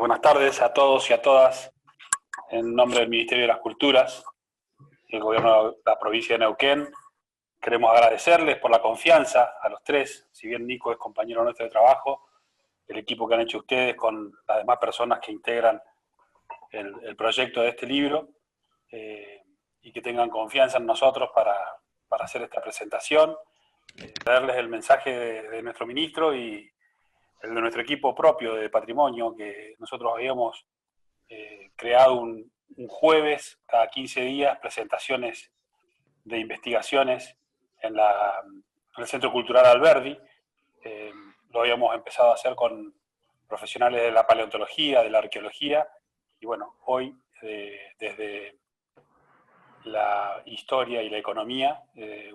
Buenas tardes a todos y a todas. En nombre del Ministerio de las Culturas y el Gobierno de la provincia de Neuquén, queremos agradecerles por la confianza a los tres. Si bien Nico es compañero nuestro de trabajo, el equipo que han hecho ustedes con las demás personas que integran el proyecto de este libro, y que tengan confianza en nosotros para hacer esta presentación, traerles el mensaje de nuestro ministro y el de nuestro equipo propio de patrimonio, que nosotros habíamos creado un jueves cada 15 días, presentaciones de investigaciones en el Centro Cultural Alberdi. Lo habíamos empezado a hacer con profesionales de la paleontología, de la arqueología, y bueno, hoy desde la historia y la economía,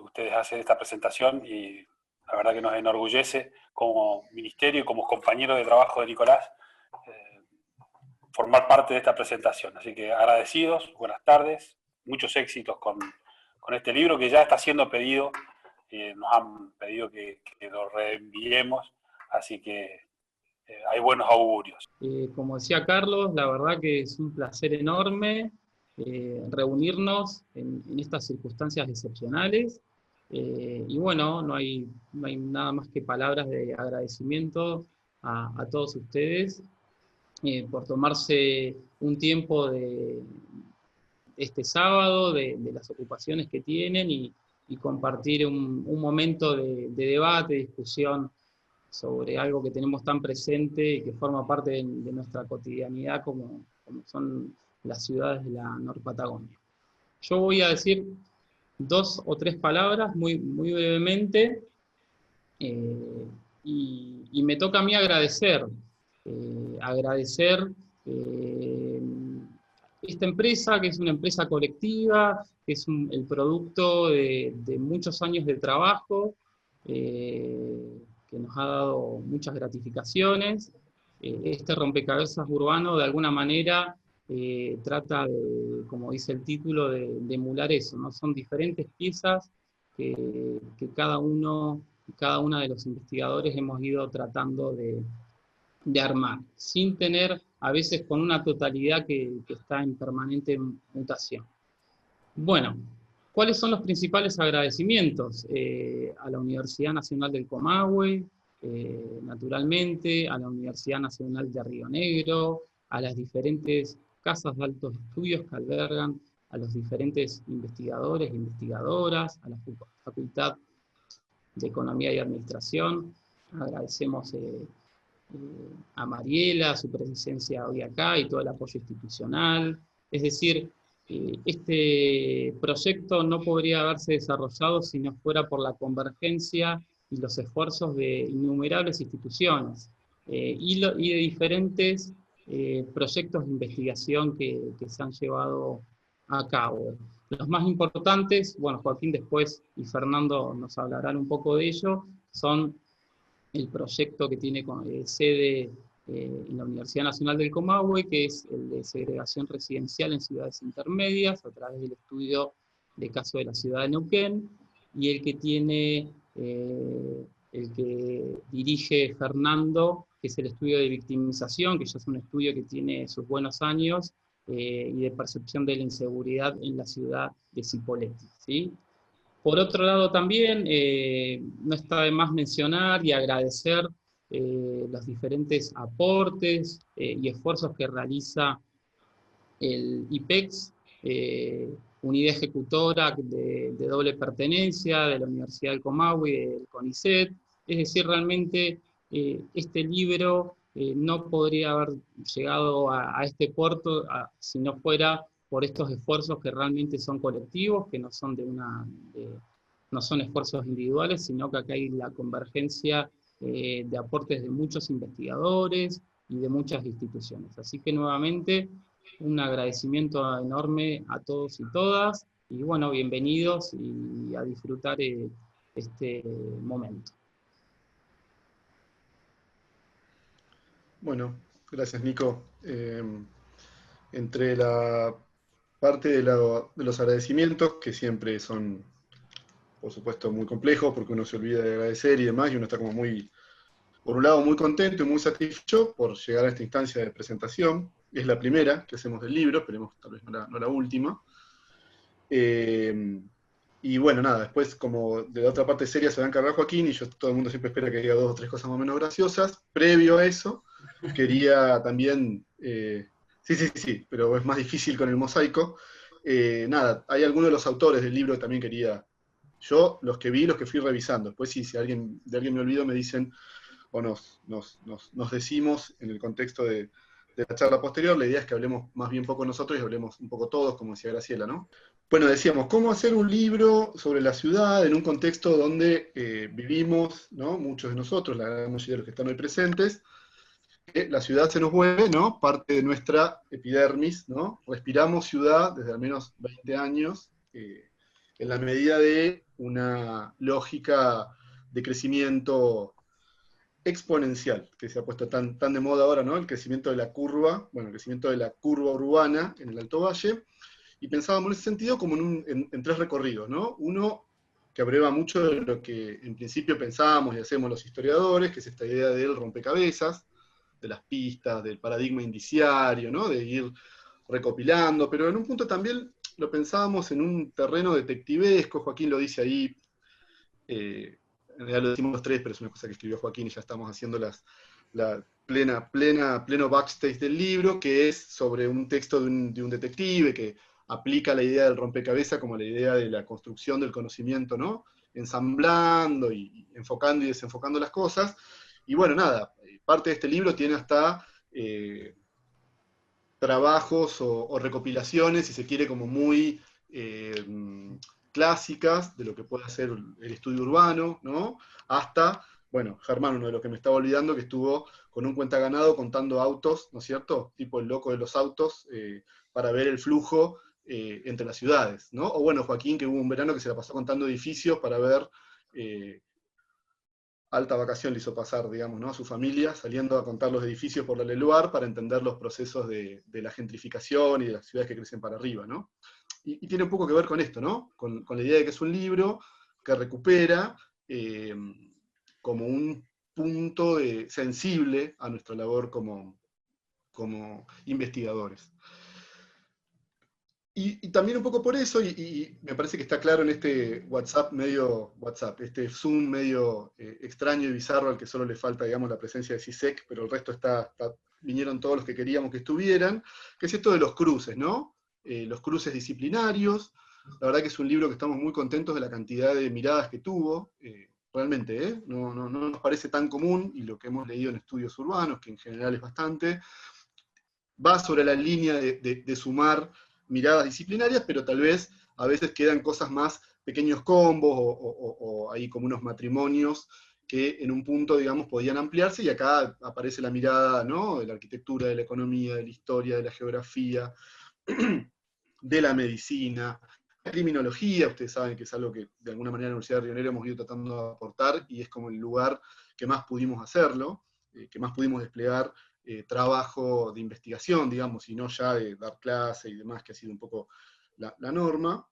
ustedes hacen esta presentación y la verdad que nos enorgullece como ministerio y como compañeros de trabajo de Nicolás formar parte de esta presentación. Así que agradecidos, buenas tardes, muchos éxitos con este libro que ya está siendo pedido, nos han pedido que lo reenviemos, así que hay buenos augurios. Como decía Carlos, la verdad que es un placer enorme reunirnos en estas circunstancias excepcionales. Y bueno, no hay nada más que palabras de agradecimiento a todos ustedes por tomarse un tiempo de este sábado, de las ocupaciones que tienen y compartir un momento de debate, discusión sobre algo que tenemos tan presente y que forma parte de nuestra cotidianidad como son las ciudades de la Norpatagonia. Yo voy a decir 2 o 3 palabras muy brevemente, y me toca a mí agradecer esta empresa, que es una empresa colectiva, que es el producto de muchos años de trabajo, que nos ha dado muchas gratificaciones. Este rompecabezas urbano, de alguna manera, trata de, como dice el título, de emular eso, ¿no? Son diferentes piezas que cada una de los investigadores hemos ido tratando de armar, sin tener, a veces con una totalidad que está en permanente mutación. Bueno, ¿cuáles son los principales agradecimientos? A la Universidad Nacional del Comahue, naturalmente, a la Universidad Nacional de Río Negro, a las diferentes casas de altos estudios que albergan a los diferentes investigadores e investigadoras, a la Facultad de Economía y Administración. Agradecemos a Mariela, su presencia hoy acá y todo el apoyo institucional. Es decir, este proyecto no podría haberse desarrollado si no fuera por la convergencia y los esfuerzos de innumerables instituciones y de diferentes proyectos de investigación que se han llevado a cabo. Los más importantes, bueno, Joaquín después y Fernando nos hablarán un poco de ello, son el proyecto que tiene sede en la Universidad Nacional del Comahue, que es el de segregación residencial en ciudades intermedias, a través del estudio de caso de la ciudad de Neuquén, y el que tiene, el que dirige Fernando, que es el estudio de victimización, que ya es un estudio que tiene sus buenos años, y de percepción de la inseguridad en la ciudad de Cipolletti, ¿sí? Por otro lado también, no está de más mencionar y agradecer los diferentes aportes y esfuerzos que realiza el IPEX, unidad ejecutora de doble pertenencia de la Universidad del Comahue y del CONICET. Es decir, realmente este libro no podría haber llegado a este puerto si no fuera por estos esfuerzos que realmente son colectivos, que no son no son esfuerzos individuales, sino que acá hay la convergencia de aportes de muchos investigadores y de muchas instituciones. Así que nuevamente un agradecimiento enorme a todos y todas, y bueno, bienvenidos y a disfrutar este momento. Bueno, gracias Nico. Entre la parte de los agradecimientos, que siempre son, por supuesto, muy complejos, porque uno se olvida de agradecer y demás, y uno está como muy por un lado muy contento y muy satisfecho por llegar a esta instancia de presentación. Es la primera que hacemos del libro, esperemos tal vez no la última. Y bueno, nada, después como de la otra parte seria se va a encargar Joaquín, y todo el mundo siempre espera que diga 2 o 3 cosas más o menos graciosas. Previo a eso, quería también, sí, pero es más difícil con el mosaico. Nada, hay algunos de los autores del libro que también quería, yo los que vi, los que fui revisando. Después si de alguien me olvido me dicen, o nos decimos en el contexto de la charla posterior, la idea es que hablemos más bien poco nosotros y hablemos un poco todos, como decía Graciela, ¿no? Bueno, decíamos, ¿cómo hacer un libro sobre la ciudad en un contexto donde vivimos, ¿no? Muchos de nosotros, la gran mayoría de los que están hoy presentes, que la ciudad se nos vuelve, ¿no? Parte de nuestra epidermis, ¿no? Respiramos ciudad desde al menos 20 años, en la medida de una lógica de crecimiento exponencial, que se ha puesto tan de moda ahora, ¿no? El crecimiento de la curva, bueno, el crecimiento de la curva urbana en el Alto Valle, y pensábamos en ese sentido como en 3 recorridos, ¿no? Uno que abreva mucho de lo que en principio pensábamos y hacemos los historiadores, que es esta idea del rompecabezas, de las pistas, del paradigma indiciario, ¿no? De ir recopilando, pero en un punto también lo pensábamos en un terreno detectivesco, Joaquín lo dice ahí, en realidad lo decimos los 3, pero es una cosa que escribió Joaquín y ya estamos haciendo la pleno backstage del libro, que es sobre un texto de un detective que aplica la idea del rompecabezas como la idea de la construcción del conocimiento, ¿no? Ensamblando y enfocando y desenfocando las cosas. Y bueno, nada, parte de este libro tiene hasta trabajos o recopilaciones, si se quiere, como muy clásicas de lo que puede hacer el estudio urbano, ¿no? Hasta, bueno, Germán, uno de los que me estaba olvidando, que estuvo con un cuentaganado contando autos, ¿no es cierto? Tipo el loco de los autos, para ver el flujo entre las ciudades, ¿no? O bueno, Joaquín, que hubo un verano que se la pasó contando edificios para ver alta vacación le hizo pasar, digamos, ¿no? A su familia, saliendo a contar los edificios por la Leluar para entender los procesos de la gentrificación y de las ciudades que crecen para arriba, ¿no? Y tiene un poco que ver con esto, ¿no? Con la idea de que es un libro que recupera como un punto sensible a nuestra labor como investigadores. Y también un poco por eso, y me parece que está claro en este este Zoom medio extraño y bizarro al que solo le falta, digamos, la presencia de CISEC, pero el resto vinieron todos los que queríamos que estuvieran, que es esto de los cruces, ¿no? Los cruces disciplinarios. La verdad que es un libro que estamos muy contentos de la cantidad de miradas que tuvo, realmente, ¿eh? No nos parece tan común, y lo que hemos leído en estudios urbanos, que en general es bastante, va sobre la línea de sumar miradas disciplinarias, pero tal vez a veces quedan cosas más, pequeños combos o hay como unos matrimonios que en un punto, digamos, podían ampliarse, y acá aparece la mirada, ¿no? De la arquitectura, de la economía, de la historia, de la geografía, de la medicina, la criminología. Ustedes saben que es algo que de alguna manera en la Universidad de Río Negro hemos ido tratando de aportar, y es como el lugar que más pudimos hacerlo, que más pudimos desplegar trabajo de investigación, digamos, y no ya de dar clase y demás, que ha sido un poco la norma.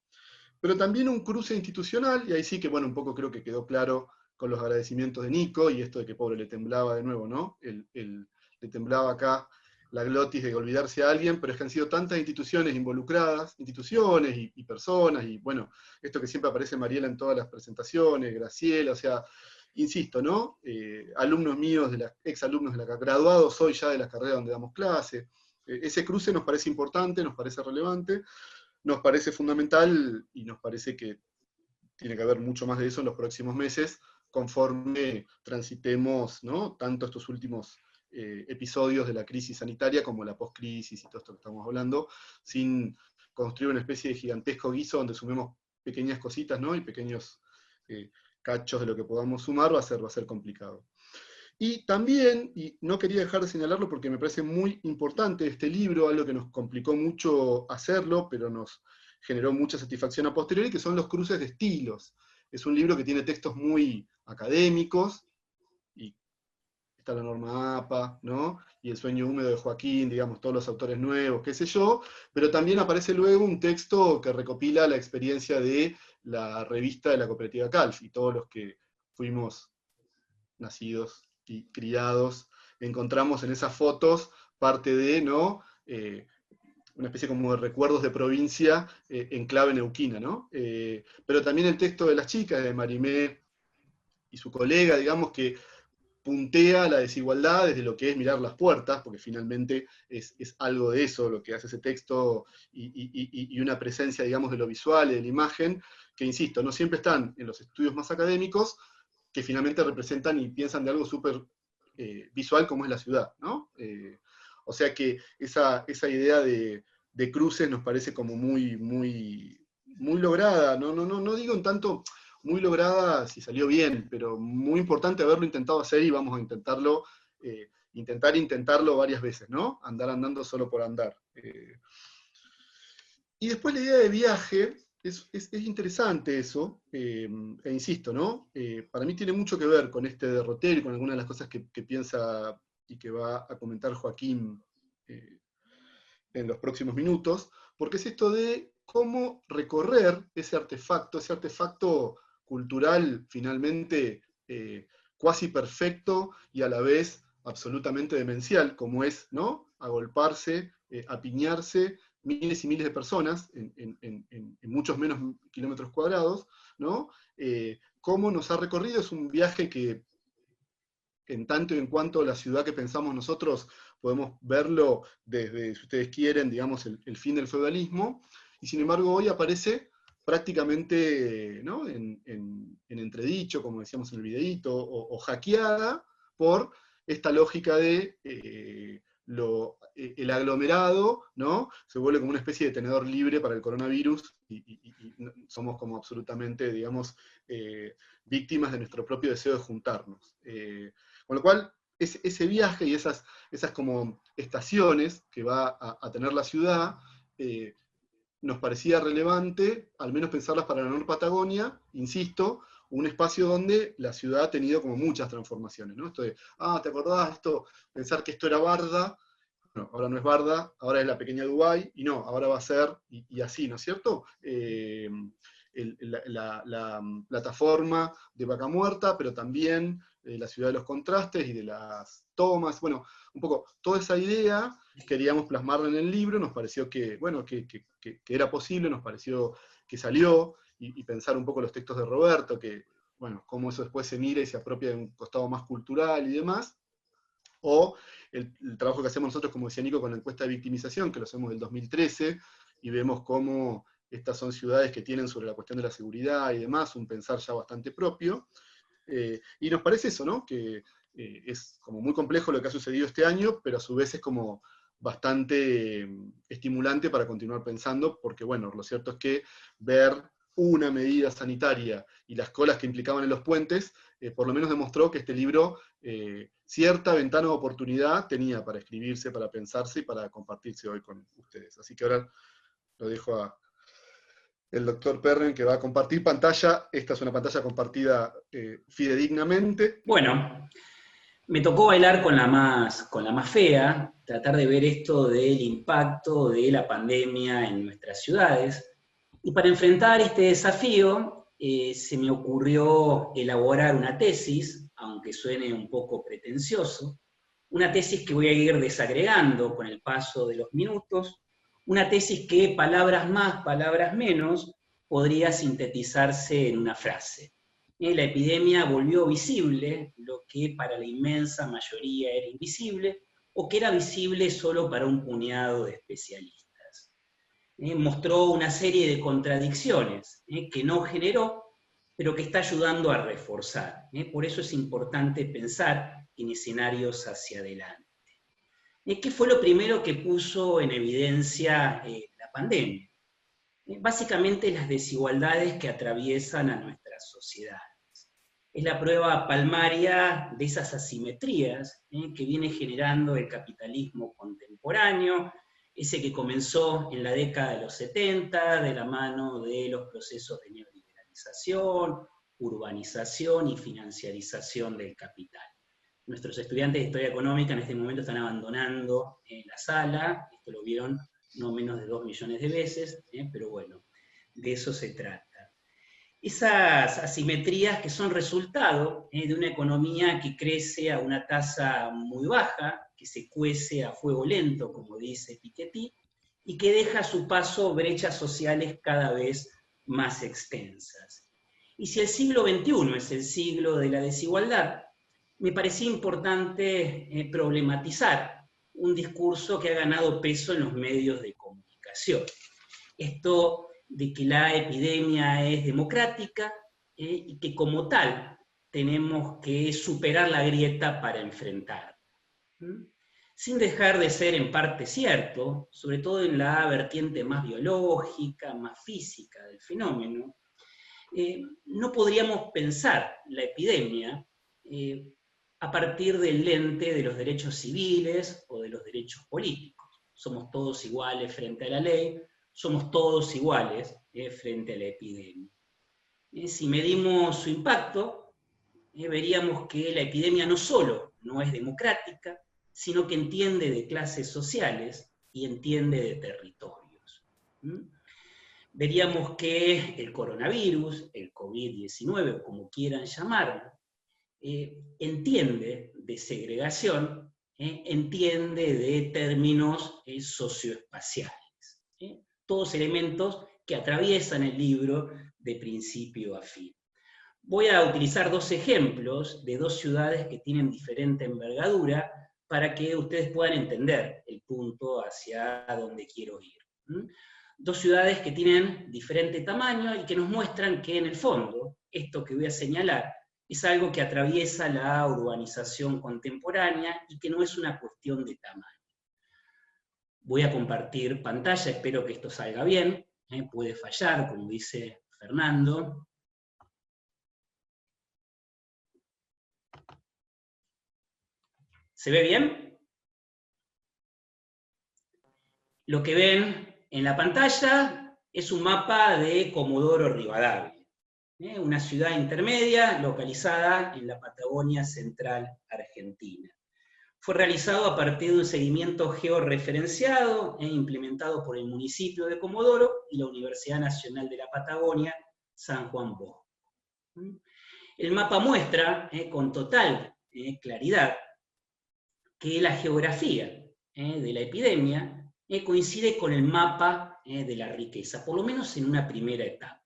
Pero también un cruce institucional, y ahí sí que, bueno, un poco creo que quedó claro con los agradecimientos de Nico, y esto de que pobre le temblaba de nuevo, ¿no? Le temblaba acá la glotis de olvidarse a alguien, pero es que han sido tantas instituciones involucradas, instituciones y personas, y bueno, esto que siempre aparece Mariela en todas las presentaciones, Graciela, o sea, insisto, ¿no? Alumnos míos, exalumnos de la graduados hoy ya de las carreras donde damos clase. Ese cruce nos parece importante, nos parece relevante, nos parece fundamental, y nos parece que tiene que haber mucho más de eso en los próximos meses, conforme transitemos, ¿no? Tanto estos últimos episodios de la crisis sanitaria como la post-crisis y todo esto que estamos hablando, sin construir una especie de gigantesco guiso donde sumemos pequeñas cositas, ¿no? Y pequeños cachos de lo que podamos sumar, va a ser complicado. Y también, y no quería dejar de señalarlo porque me parece muy importante este libro, algo que nos complicó mucho hacerlo, pero nos generó mucha satisfacción a posteriori, que son los cruces de estilos. Es un libro que tiene textos muy académicos, y está la norma APA, ¿no? Y el sueño húmedo de Joaquín, digamos, todos los autores nuevos, qué sé yo, pero también aparece luego un texto que recopila la experiencia de la revista de la cooperativa CALF, y todos los que fuimos nacidos y criados, encontramos en esas fotos parte de, ¿no? Una especie como de recuerdos de provincia en clave neuquina, ¿no? Pero también el texto de las chicas, de Marimé y su colega, digamos, que puntea la desigualdad desde lo que es mirar las puertas, porque finalmente es algo de eso lo que hace ese texto y una presencia, digamos, de lo visual y de la imagen, que insisto, no siempre están en los estudios más académicos, que finalmente representan y piensan de algo súper visual como es la ciudad, ¿no? O sea que esa idea de cruces nos parece como muy lograda, no digo en tanto muy lograda si salió bien, pero muy importante haberlo intentado hacer y vamos a intentarlo, intentarlo varias veces, ¿no? Andar andando solo por andar. Y después la idea de viaje, es interesante eso, e insisto, ¿no? Para mí tiene mucho que ver con este derrotero y con algunas de las cosas que piensa y que va a comentar Joaquín en los próximos minutos, porque es esto de cómo recorrer ese artefacto cultural finalmente cuasi perfecto y a la vez absolutamente demencial, como es, ¿no? Agolparse, apiñarse miles y miles de personas en muchos menos kilómetros cuadrados, ¿no? Cómo nos ha recorrido, es un viaje que en tanto y en cuanto la ciudad que pensamos nosotros podemos verlo desde, si ustedes quieren, digamos, el fin del feudalismo, y sin embargo hoy aparece prácticamente, ¿no? en entredicho, como decíamos en el videíto, o hackeada por esta lógica de el aglomerado, ¿no? Se vuelve como una especie de tenedor libre para el coronavirus y somos como absolutamente, digamos, víctimas de nuestro propio deseo de juntarnos. Con lo cual, ese viaje y esas como estaciones que va a tener la ciudad, nos parecía relevante, al menos pensarlas para la Nor Patagonia, insisto, un espacio donde la ciudad ha tenido como muchas transformaciones, ¿no? Esto de, ¿te acordás? Pensar que esto era Barda, bueno, ahora no es Barda, ahora es la pequeña Dubái, y no, ahora va a ser, y así, ¿no es cierto? La plataforma de Vaca Muerta, pero también la ciudad de los contrastes y de las tomas, bueno, un poco toda esa idea queríamos plasmarla en el libro, nos pareció que, bueno, que era posible, nos pareció que salió, y pensar un poco los textos de Roberto, que, bueno, cómo eso después se mira y se apropia de un costado más cultural y demás, o el trabajo que hacemos nosotros, como decía Nico, con la encuesta de victimización, que lo hacemos del 2013, y vemos cómo estas son ciudades que tienen sobre la cuestión de la seguridad y demás, un pensar ya bastante propio, y nos parece eso, ¿no? Que es como muy complejo lo que ha sucedido este año, pero a su vez es como bastante estimulante para continuar pensando, porque bueno, lo cierto es que ver una medida sanitaria y las colas que implicaban en los puentes, por lo menos demostró que este libro cierta ventana de oportunidad tenía para escribirse, para pensarse y para compartirse hoy con ustedes. Así que ahora lo dejo a el doctor Perren, que va a compartir pantalla. Esta es una pantalla compartida fidedignamente. Bueno, me tocó bailar con la más fea, tratar de ver esto del impacto de la pandemia en nuestras ciudades. Y para enfrentar este desafío, se me ocurrió elaborar una tesis, aunque suene un poco pretencioso, una tesis que voy a ir desagregando con el paso de los minutos, una tesis que, palabras más, palabras menos, podría sintetizarse en una frase. La epidemia volvió visible lo que para la inmensa mayoría era invisible, o que era visible solo para un puñado de especialistas. Mostró una serie de contradicciones que no generó, pero que está ayudando a reforzar. Por eso es importante pensar en escenarios hacia adelante. ¿Qué fue lo primero que puso en evidencia la pandemia? Básicamente las desigualdades que atraviesan a nuestras sociedades. Es la prueba palmaria de esas asimetrías que viene generando el capitalismo contemporáneo, ese que comenzó en la década de los 70, de la mano de los procesos de neoliberalización, urbanización y financiarización del capital. Nuestros estudiantes de Historia Económica en este momento están abandonando la sala, esto lo vieron no menos de 2 millones de veces, pero bueno, de eso se trata. Esas asimetrías que son resultado de una economía que crece a una tasa muy baja, que se cuece a fuego lento, como dice Piketty, y que deja a su paso brechas sociales cada vez más extensas. Y si el siglo XXI es el siglo de la desigualdad, me parecía importante problematizar un discurso que ha ganado peso en los medios de comunicación. Esto de que la epidemia es democrática y que como tal tenemos que superar la grieta para enfrentarla. Sin dejar de ser en parte cierto, sobre todo en la vertiente más biológica, más física del fenómeno, no podríamos pensar la epidemia a partir del lente de los derechos civiles o de los derechos políticos. Somos todos iguales frente a la ley, somos todos iguales frente a la epidemia. Si medimos su impacto, veríamos que la epidemia no solo no es democrática, sino que entiende de clases sociales y entiende de territorios. Veríamos que el coronavirus, el COVID-19, o como quieran llamarlo, entiende de segregación, entiende de términos socioespaciales. Todos elementos que atraviesan el libro de principio a fin. Voy a utilizar dos ejemplos de dos ciudades que tienen diferente envergadura para que ustedes puedan entender el punto hacia donde quiero ir. Dos ciudades que tienen diferente tamaño y que nos muestran que en el fondo, esto que voy a señalar, es algo que atraviesa la urbanización contemporánea y que no es una cuestión de tamaño. Voy a compartir pantalla, espero que esto salga bien, puede fallar, como dice Fernando. ¿Se ve bien? Lo que ven en la pantalla es un mapa de Comodoro Rivadavia, una ciudad intermedia localizada en la Patagonia Central Argentina. Fue realizado a partir de un seguimiento georreferenciado e implementado por el municipio de Comodoro y la Universidad Nacional de la Patagonia, San Juan Bosco. El mapa muestra con total claridad que la geografía de la epidemia coincide con el mapa de la riqueza, por lo menos en una primera etapa.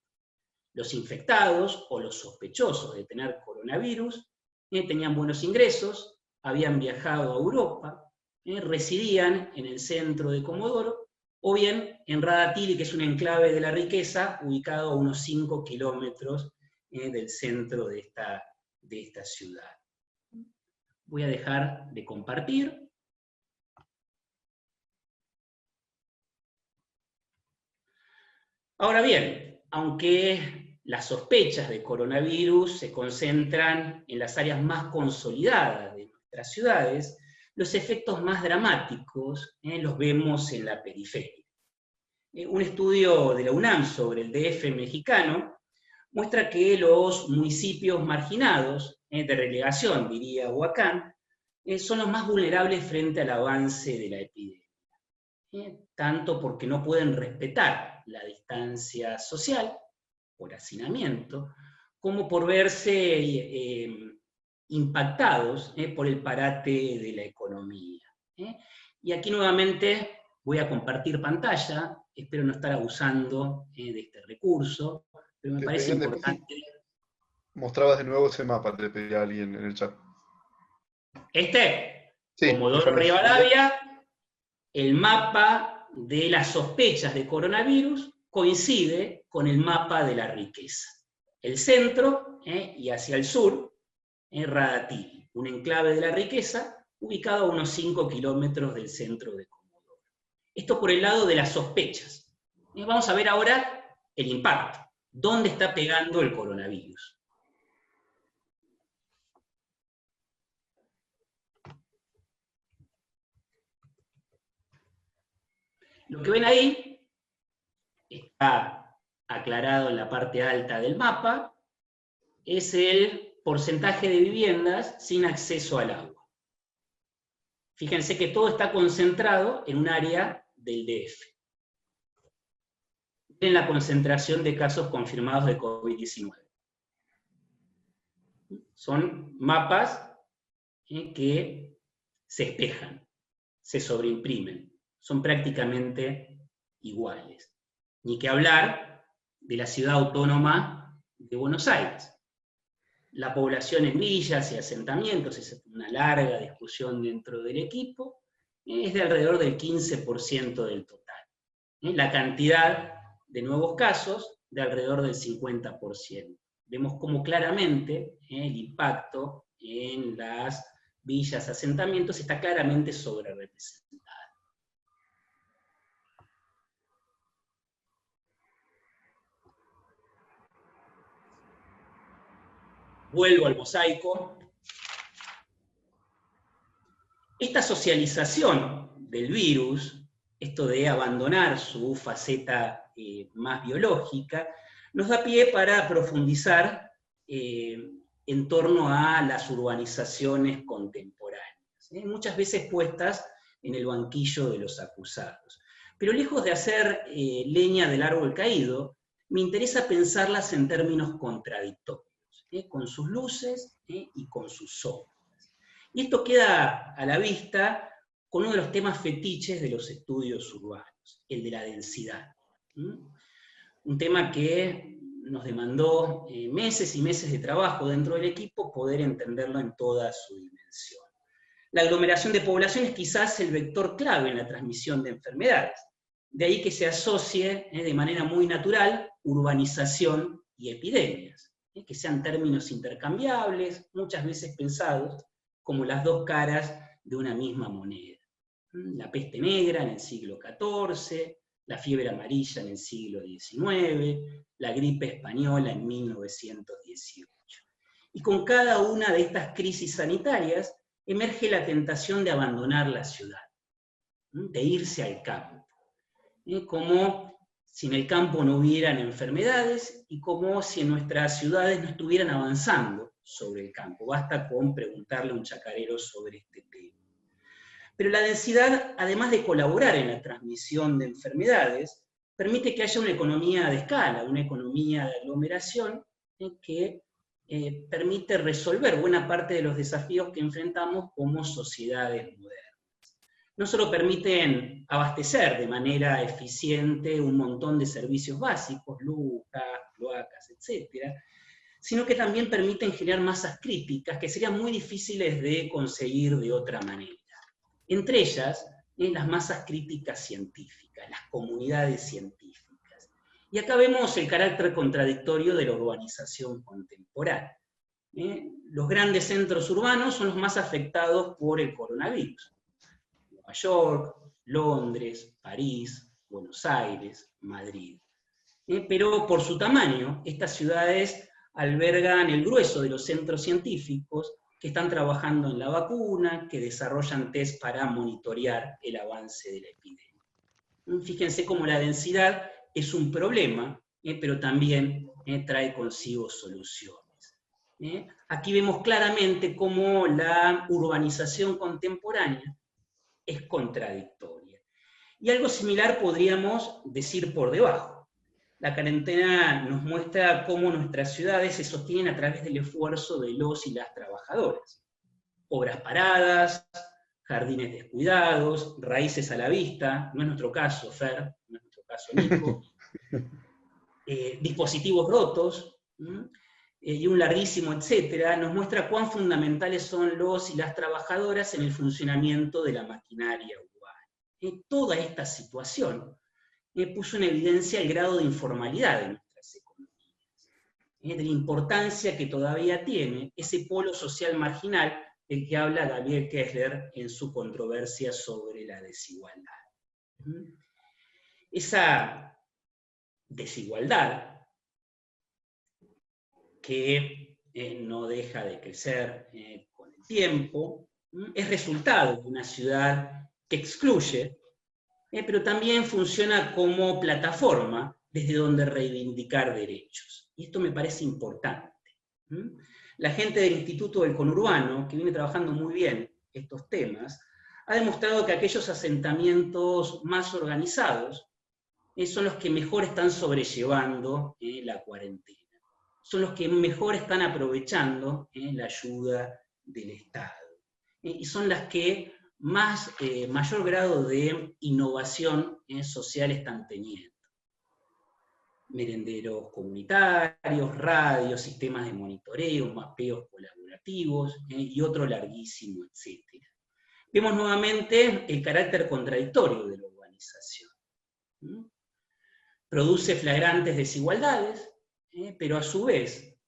Los infectados o los sospechosos de tener coronavirus tenían buenos ingresos, habían viajado a Europa, residían en el centro de Comodoro, o bien en Radatili, que es un enclave de la riqueza, ubicado a unos 5 kilómetros del centro de esta ciudad. Voy a dejar de compartir. Ahora bien, aunque las sospechas de coronavirus se concentran en las áreas más consolidadas de nuestras ciudades, los efectos más dramáticos los vemos en la periferia. Un estudio de la UNAM sobre el DF mexicano muestra que los municipios marginados, de relegación, diría Huacán, son los más vulnerables frente al avance de la epidemia. Tanto porque no pueden respetar la distancia social, por hacinamiento, como por verse impactados por el parate de la economía. Y aquí nuevamente voy a compartir pantalla, espero no estar abusando de este recurso, pero me parece importante. Mostrabas de nuevo ese mapa, te pedí a alguien en el chat. Sí, Comodoro Rivadavia, el mapa de las sospechas de coronavirus coincide con el mapa de la riqueza. El centro y hacia el sur, Radatili, un enclave de la riqueza ubicado a unos 5 kilómetros del centro de Comodoro. Esto por el lado de las sospechas. Vamos a ver ahora el impacto. ¿Dónde está pegando el coronavirus? Lo que ven ahí está aclarado en la parte alta del mapa, es el porcentaje de viviendas sin acceso al agua. Fíjense que todo está concentrado en un área del DF. Miren la concentración de casos confirmados de COVID-19. Son mapas que se espejan, se sobreimprimen, son prácticamente iguales. Ni que hablar de la ciudad autónoma de Buenos Aires. La población en villas y asentamientos, es una larga discusión dentro del equipo, es de alrededor del 15% del total. La cantidad de nuevos casos, de alrededor del 50%. Vemos cómo claramente el impacto en las villas, asentamientos, está claramente sobrerepresentado. Vuelvo al mosaico. Esta socialización del virus, esto de abandonar su faceta más biológica, nos da pie para profundizar en torno a las urbanizaciones contemporáneas, muchas veces puestas en el banquillo de los acusados. Pero lejos de hacer leña del árbol caído, me interesa pensarlas en términos contradictorios, con sus luces y con sus sombras. Y esto queda a la vista con uno de los temas fetiches de los estudios urbanos, el de la densidad. Un tema que nos demandó meses y meses de trabajo dentro del equipo poder entenderlo en toda su dimensión. La aglomeración de población es quizás el vector clave en la transmisión de enfermedades. De ahí que se asocie de manera muy natural urbanización y epidemias, que sean términos intercambiables, muchas veces pensados como las dos caras de una misma moneda. La peste negra en el siglo XIV, la fiebre amarilla en el siglo XIX, la gripe española en 1918. Y con cada una de estas crisis sanitarias emerge la tentación de abandonar la ciudad, de irse al campo, como si en el campo no hubieran enfermedades y como si en nuestras ciudades no estuvieran avanzando sobre el campo. Basta con preguntarle a un chacarero sobre este tema. Pero la densidad, además de colaborar en la transmisión de enfermedades, permite que haya una economía de escala, una economía de aglomeración, que permite resolver buena parte de los desafíos que enfrentamos como sociedades modernas. No solo permiten abastecer de manera eficiente un montón de servicios básicos, luz, gas, cloacas, etc., sino que también permiten generar masas críticas que serían muy difíciles de conseguir de otra manera. Entre ellas, las masas críticas científicas, las comunidades científicas. Y acá vemos el carácter contradictorio de la urbanización contemporánea. Los grandes centros urbanos son los más afectados por el coronavirus. Nueva York, Londres, París, Buenos Aires, Madrid. Pero por su tamaño, estas ciudades albergan el grueso de los centros científicos que están trabajando en la vacuna, que desarrollan test para monitorear el avance de la epidemia. Fíjense cómo la densidad es un problema, pero también trae consigo soluciones. Aquí vemos claramente cómo la urbanización contemporánea es contradictoria. Y algo similar podríamos decir por debajo. La cuarentena nos muestra cómo nuestras ciudades se sostienen a través del esfuerzo de los y las trabajadoras. Obras paradas, jardines descuidados, raíces a la vista, no es nuestro caso, Fer, no es nuestro caso, Nico, dispositivos rotos, y un larguísimo etcétera, nos muestra cuán fundamentales son los y las trabajadoras en el funcionamiento de la maquinaria urbana. Toda esta situación puso en evidencia el grado de informalidad de nuestras economías, de la importancia que todavía tiene ese polo social marginal del que habla Gabriel Kessler en su controversia sobre la desigualdad. Esa desigualdad, que no deja de crecer con el tiempo, es resultado de una ciudad que excluye, pero también funciona como plataforma desde donde reivindicar derechos. Y esto me parece importante. La gente del Instituto del Conurbano, que viene trabajando muy bien estos temas, ha demostrado que aquellos asentamientos más organizados son los que mejor están sobrellevando la cuarentena. Son los que mejor están aprovechando la ayuda del Estado. Y son las que mayor grado de innovación social están teniendo. Merenderos comunitarios, radios, sistemas de monitoreo, mapeos colaborativos, y otro larguísimo, etcétera. Vemos nuevamente el carácter contradictorio de la urbanización. Produce flagrantes desigualdades, pero a su vez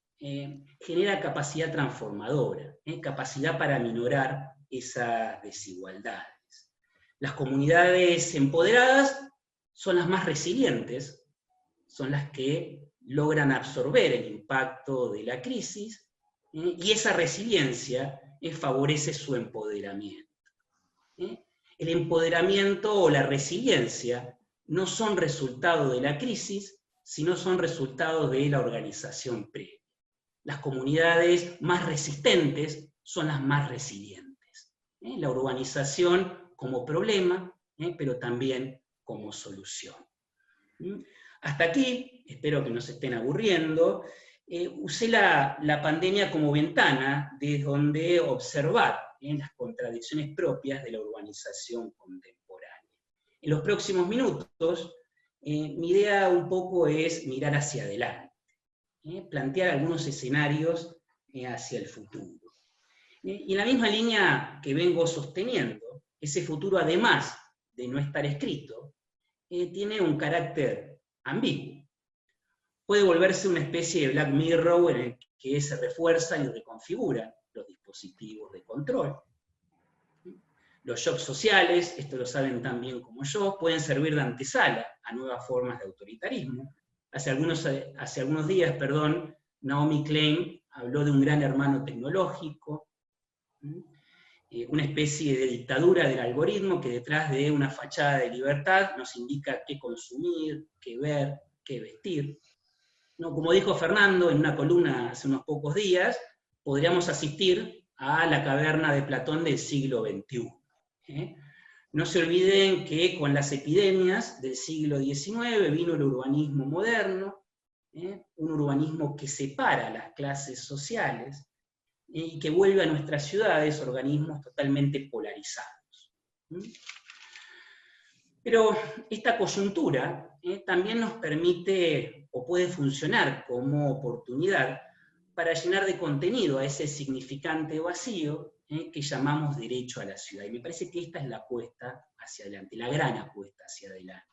genera capacidad transformadora, capacidad para aminorar esas desigualdades. Las comunidades empoderadas son las más resilientes, son las que logran absorber el impacto de la crisis, y esa resiliencia favorece su empoderamiento. El empoderamiento o la resiliencia no son resultado de la crisis, sino son resultado de la organización previa. Las comunidades más resistentes son las más resilientes. La urbanización como problema, pero también como solución. Hasta aquí, espero que no se estén aburriendo, usé la pandemia como ventana desde donde observar las contradicciones propias de la urbanización contemporánea. En los próximos minutos, mi idea un poco es mirar hacia adelante, plantear algunos escenarios hacia el futuro. Y en la misma línea que vengo sosteniendo, ese futuro, además de no estar escrito, tiene un carácter ambiguo. Puede volverse una especie de Black Mirror en el que se refuerzan y reconfiguran los dispositivos de control. Los shocks sociales, esto lo saben tan bien como yo, pueden servir de antesala a nuevas formas de autoritarismo. Hace algunos días, Naomi Klein habló de un gran hermano tecnológico, una especie de dictadura del algoritmo que detrás de una fachada de libertad nos indica qué consumir, qué ver, qué vestir. ¿No? Como dijo Fernando en una columna hace unos pocos días, podríamos asistir a la caverna de Platón del siglo XXI. No se olviden que con las epidemias del siglo XIX vino el urbanismo moderno, un urbanismo que separa las clases sociales, y que vuelve a nuestras ciudades organismos totalmente polarizados. Pero esta coyuntura también nos permite, o puede funcionar como oportunidad, para llenar de contenido a ese significante vacío que llamamos derecho a la ciudad. Y me parece que esta es la apuesta hacia adelante, la gran apuesta hacia adelante.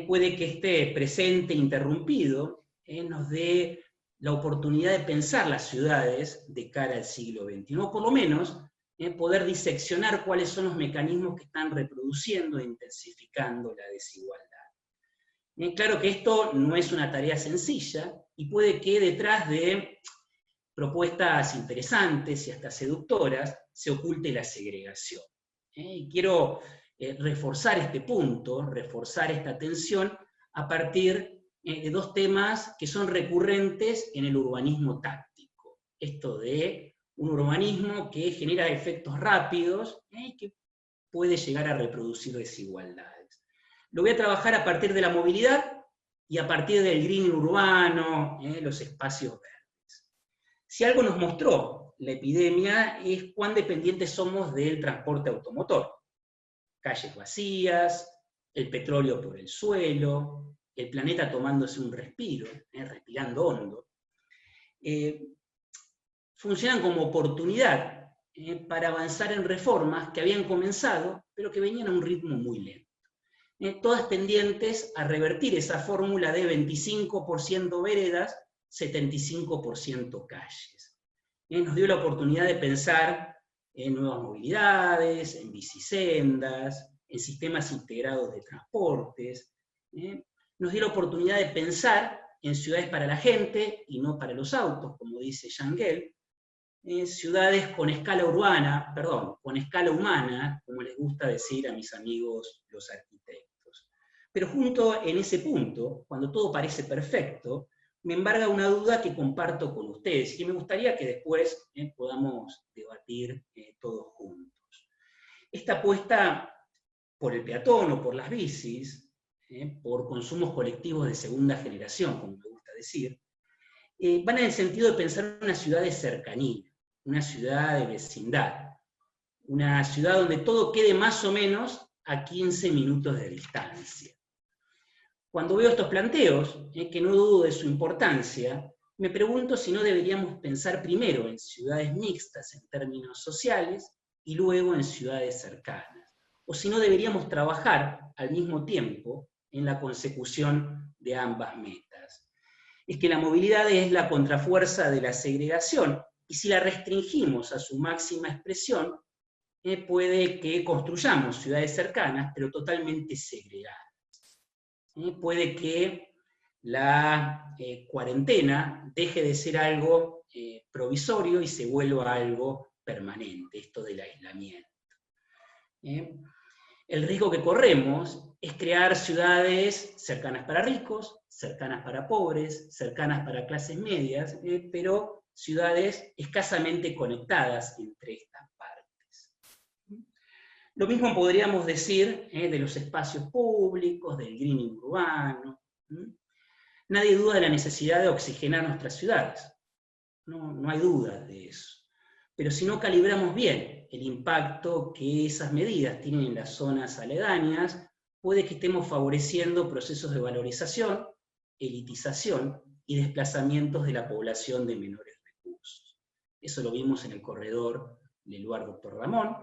Puede que este presente interrumpido nos dé la oportunidad de pensar las ciudades de cara al siglo XXI, o por lo menos poder diseccionar cuáles son los mecanismos que están reproduciendo e intensificando la desigualdad. Claro que esto no es una tarea sencilla, y puede que detrás de propuestas interesantes y hasta seductoras se oculte la segregación. Y quiero reforzar este punto, reforzar esta tensión, a partir de dos temas que son recurrentes en el urbanismo táctico. Esto de un urbanismo que genera efectos rápidos y que puede llegar a reproducir desigualdades. Lo voy a trabajar a partir de la movilidad y a partir del green urbano, los espacios verdes. Si algo nos mostró la epidemia es cuán dependientes somos del transporte automotor. Calles vacías, el petróleo por el suelo, el planeta tomándose un respiro, respirando hondo, funcionan como oportunidad para avanzar en reformas que habían comenzado, pero que venían a un ritmo muy lento. Todas tendientes a revertir esa fórmula de 25% veredas, 75% calles. Nos dio la oportunidad de pensar en nuevas movilidades, en bicisendas, en sistemas integrados de transportes. Nos dio la oportunidad de pensar en ciudades para la gente y no para los autos, como dice Jean Gell, ciudades con escala urbana, con escala humana, como les gusta decir a mis amigos los arquitectos. Pero junto en ese punto, cuando todo parece perfecto, me embarga una duda que comparto con ustedes, y que me gustaría que después podamos debatir todos juntos. Esta apuesta por el peatón o por las bicis por consumos colectivos de segunda generación, como me gusta decir, van en el sentido de pensar una ciudad de cercanía, una ciudad de vecindad, una ciudad donde todo quede más o menos a 15 minutos de distancia. Cuando veo estos planteos, que no dudo de su importancia, me pregunto si no deberíamos pensar primero en ciudades mixtas en términos sociales y luego en ciudades cercanas, o si no deberíamos trabajar al mismo tiempo en la consecución de ambas metas. Es que la movilidad es la contrafuerza de la segregación, y si la restringimos a su máxima expresión, puede que construyamos ciudades cercanas, pero totalmente segregadas. Puede que la cuarentena deje de ser algo provisorio y se vuelva algo permanente, esto del aislamiento. El riesgo que corremos es crear ciudades cercanas para ricos, cercanas para pobres, cercanas para clases medias, pero ciudades escasamente conectadas entre estas partes. Lo mismo podríamos decir de los espacios públicos, del greening urbano. Nadie duda de la necesidad de oxigenar nuestras ciudades, no hay duda de eso. Pero si no calibramos bien el impacto que esas medidas tienen en las zonas aledañas, puede que estemos favoreciendo procesos de valorización, elitización y desplazamientos de la población de menores recursos. Eso lo vimos en el corredor del lugar Dr. Ramón,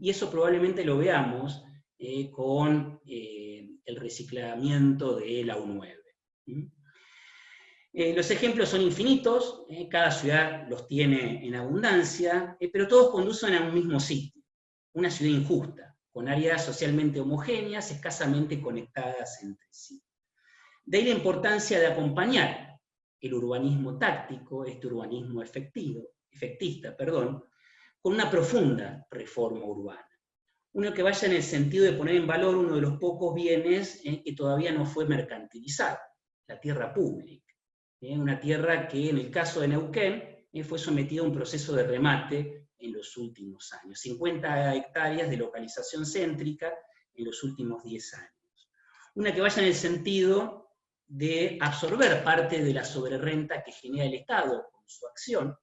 y eso probablemente lo veamos con el reciclamiento de la U9. Los ejemplos son infinitos, cada ciudad los tiene en abundancia, pero todos conducen a un mismo sitio, una ciudad injusta, con áreas socialmente homogéneas, escasamente conectadas entre sí. De ahí la importancia de acompañar el urbanismo táctico, este urbanismo efectista, con una profunda reforma urbana. Uno que vaya en el sentido de poner en valor uno de los pocos bienes que todavía no fue mercantilizado, la tierra pública. Una tierra que en el caso de Neuquén fue sometida a un proceso de remate en los últimos años. 50 hectáreas de localización céntrica en los últimos 10 años. Una que vaya en el sentido de absorber parte de la sobrerrenta que genera el Estado con su acción,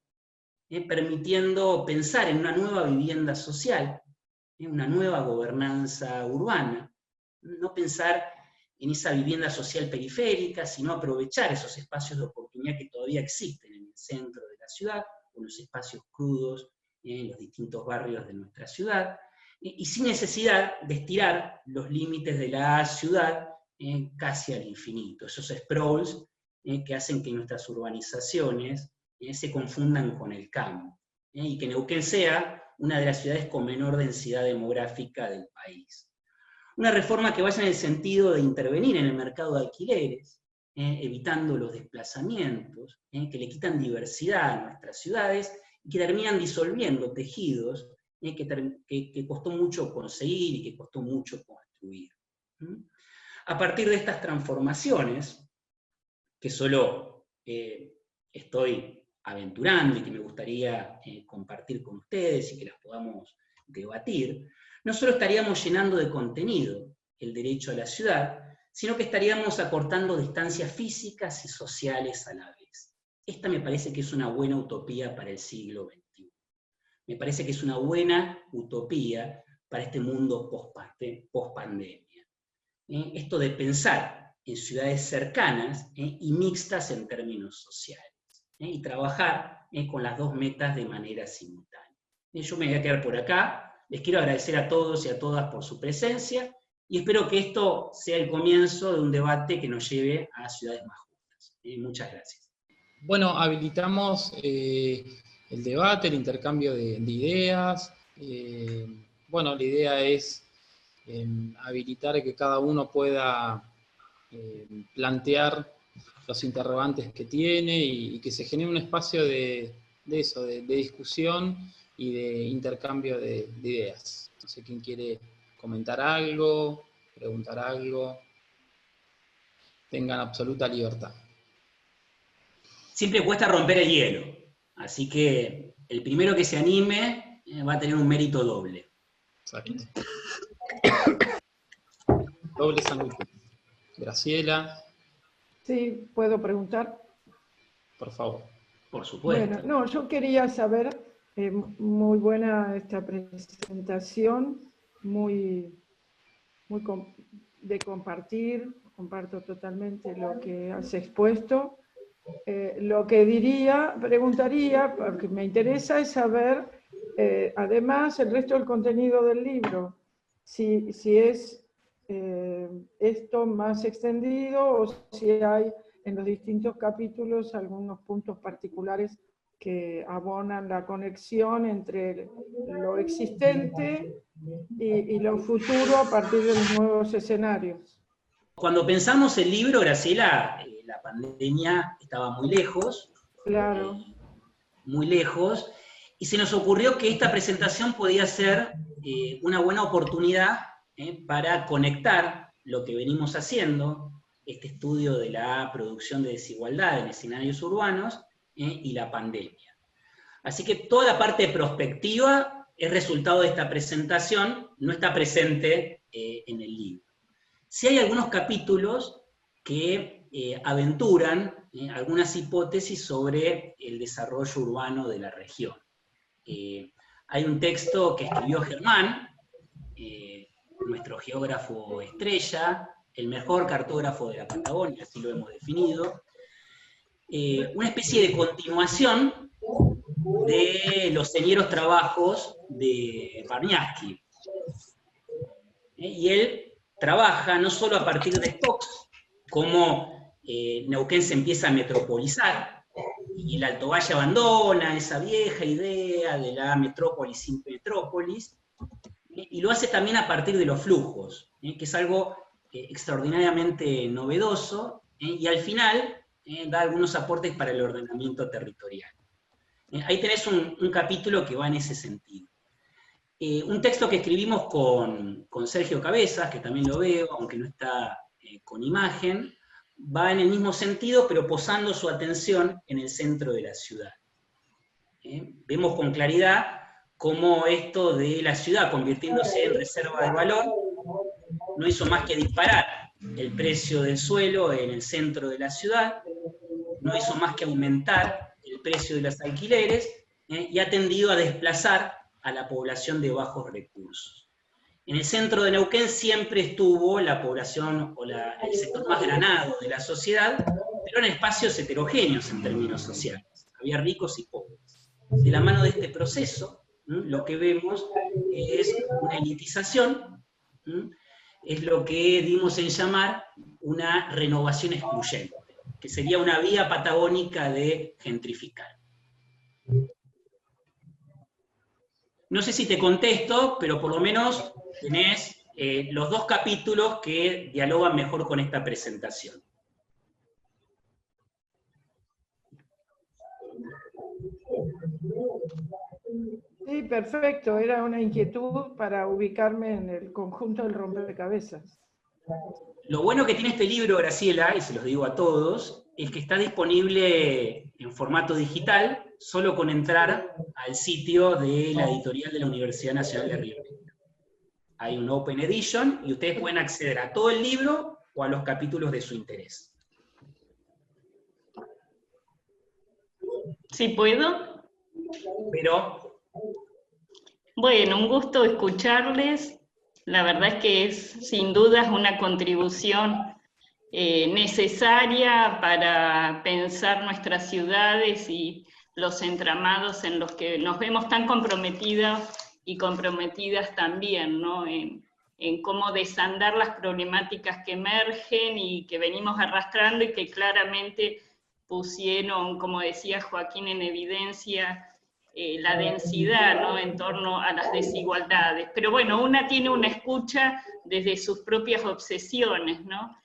permitiendo pensar en una nueva vivienda social, una nueva gobernanza urbana, no pensar en esa vivienda social periférica, sino aprovechar esos espacios de oportunidad que todavía existen en el centro de la ciudad, o los espacios crudos en los distintos barrios de nuestra ciudad, y sin necesidad de estirar los límites de la ciudad casi al infinito, esos sprawls que hacen que nuestras urbanizaciones se confundan con el campo, y que Neuquén sea una de las ciudades con menor densidad demográfica del país. Una reforma que vaya en el sentido de intervenir en el mercado de alquileres, evitando los desplazamientos, que le quitan diversidad a nuestras ciudades, y que terminan disolviendo tejidos que costó mucho conseguir y que costó mucho construir. A partir de estas transformaciones, que solo estoy aventurando y que me gustaría compartir con ustedes y que las podamos debatir, no solo estaríamos llenando de contenido el derecho a la ciudad, sino que estaríamos acortando distancias físicas y sociales a la vez. Esta me parece que es una buena utopía para el siglo XXI. Me parece que es una buena utopía para este mundo post-pandemia. Esto de pensar en ciudades cercanas y mixtas en términos sociales, y trabajar con las dos metas de manera simultánea. Yo me voy a quedar por acá. Les quiero agradecer a todos y a todas por su presencia, y espero que esto sea el comienzo de un debate que nos lleve a ciudades más justas. Muchas gracias. Bueno, habilitamos el debate, el intercambio de ideas. Bueno, la idea es habilitar que cada uno pueda plantear los interrogantes que tiene y que se genere un espacio de discusión y de intercambio de ideas. No sé quién quiere comentar algo, preguntar algo. Tengan absoluta libertad. Siempre cuesta romper el hielo, así que el primero que se anime va a tener un mérito doble. Exacto. Doble sándwich. Graciela. Sí, ¿puedo preguntar? Por favor. Por supuesto. Bueno, no, yo quería saber, muy buena esta presentación, muy de compartir, comparto totalmente lo que has expuesto. Lo que preguntaría, porque me interesa, es saber, además, el resto del contenido del libro, si es esto más extendido o si hay en los distintos capítulos algunos puntos particulares que abonan la conexión entre lo existente y lo futuro a partir de los nuevos escenarios. Cuando pensamos el libro, Graciela, la pandemia estaba muy lejos. Claro. Muy lejos, y se nos ocurrió que esta presentación podía ser una buena oportunidad para conectar lo que venimos haciendo, este estudio de la producción de desigualdad en escenarios urbanos, y la pandemia. Así que toda la parte prospectiva es resultado de esta presentación, no está presente en el libro. Sí hay algunos capítulos que aventuran algunas hipótesis sobre el desarrollo urbano de la región. Hay un texto que escribió Germán, nuestro geógrafo estrella, el mejor cartógrafo de la Patagonia, así lo hemos definido, una especie de continuación de los señeros trabajos de Barniaski. Y él trabaja no solo a partir de Fox, como Neuquén se empieza a metropolizar, y el Alto Valle abandona esa vieja idea de la metrópolis sin metrópolis, y lo hace también a partir de los flujos, que es algo extraordinariamente novedoso, y al final da algunos aportes para el ordenamiento territorial. Ahí tenés un capítulo que va en ese sentido. Un texto que escribimos con Sergio Cabezas, que también lo veo, aunque no está con imagen, va en el mismo sentido, pero posando su atención en el centro de la ciudad. Vemos con claridad cómo esto de la ciudad convirtiéndose en reserva de valor no hizo más que disparar el precio del suelo en el centro de la ciudad, no hizo más que aumentar el precio de los alquileres, y ha tendido a desplazar a la población de bajos recursos. En el centro de Neuquén siempre estuvo la población o el sector más granado de la sociedad, pero en espacios heterogéneos en términos sociales. Había ricos y pobres. De la mano de este proceso, lo que vemos es una elitización, es lo que dimos en llamar una renovación excluyente, que sería una vía patagónica de gentrificar. No sé si te contesto, pero por lo menos tenés los dos capítulos que dialogan mejor con esta presentación. Sí, perfecto. Era una inquietud para ubicarme en el conjunto del rompecabezas. Lo bueno que tiene este libro, Graciela, y se los digo a todos, es que está disponible en formato digital, solo con entrar al sitio de la editorial de la Universidad Nacional de Río Negro. Hay un Open Edition y ustedes pueden acceder a todo el libro o a los capítulos de su interés. ¿Sí puedo? Pero... Bueno, un gusto escucharles. La verdad es que es sin duda una contribución necesaria para pensar nuestras ciudades y los entramados en los que nos vemos tan comprometidos y comprometidas también, ¿no? En cómo desandar las problemáticas que emergen y que venimos arrastrando y que claramente pusieron, como decía Joaquín, en evidencia la densidad, ¿no? En torno a las desigualdades. Pero bueno, una tiene una escucha desde sus propias obsesiones, ¿no?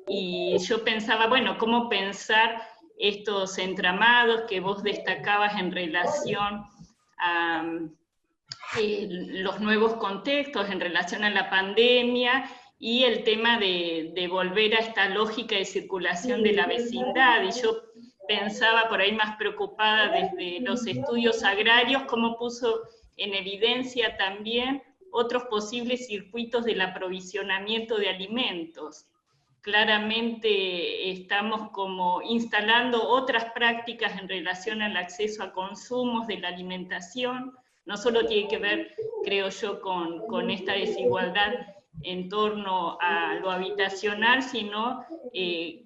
Y yo pensaba, bueno, ¿cómo pensar estos entramados que vos destacabas en relación a los nuevos contextos, en relación a la pandemia, y el tema de volver a esta lógica de circulación de la vecindad? Y yo pensaba por ahí más preocupada desde los estudios agrarios, cómo puso en evidencia también otros posibles circuitos del aprovisionamiento de alimentos, claramente estamos como instalando otras prácticas en relación al acceso a consumos de la alimentación. No solo tiene que ver, creo yo, con esta desigualdad en torno a lo habitacional, sino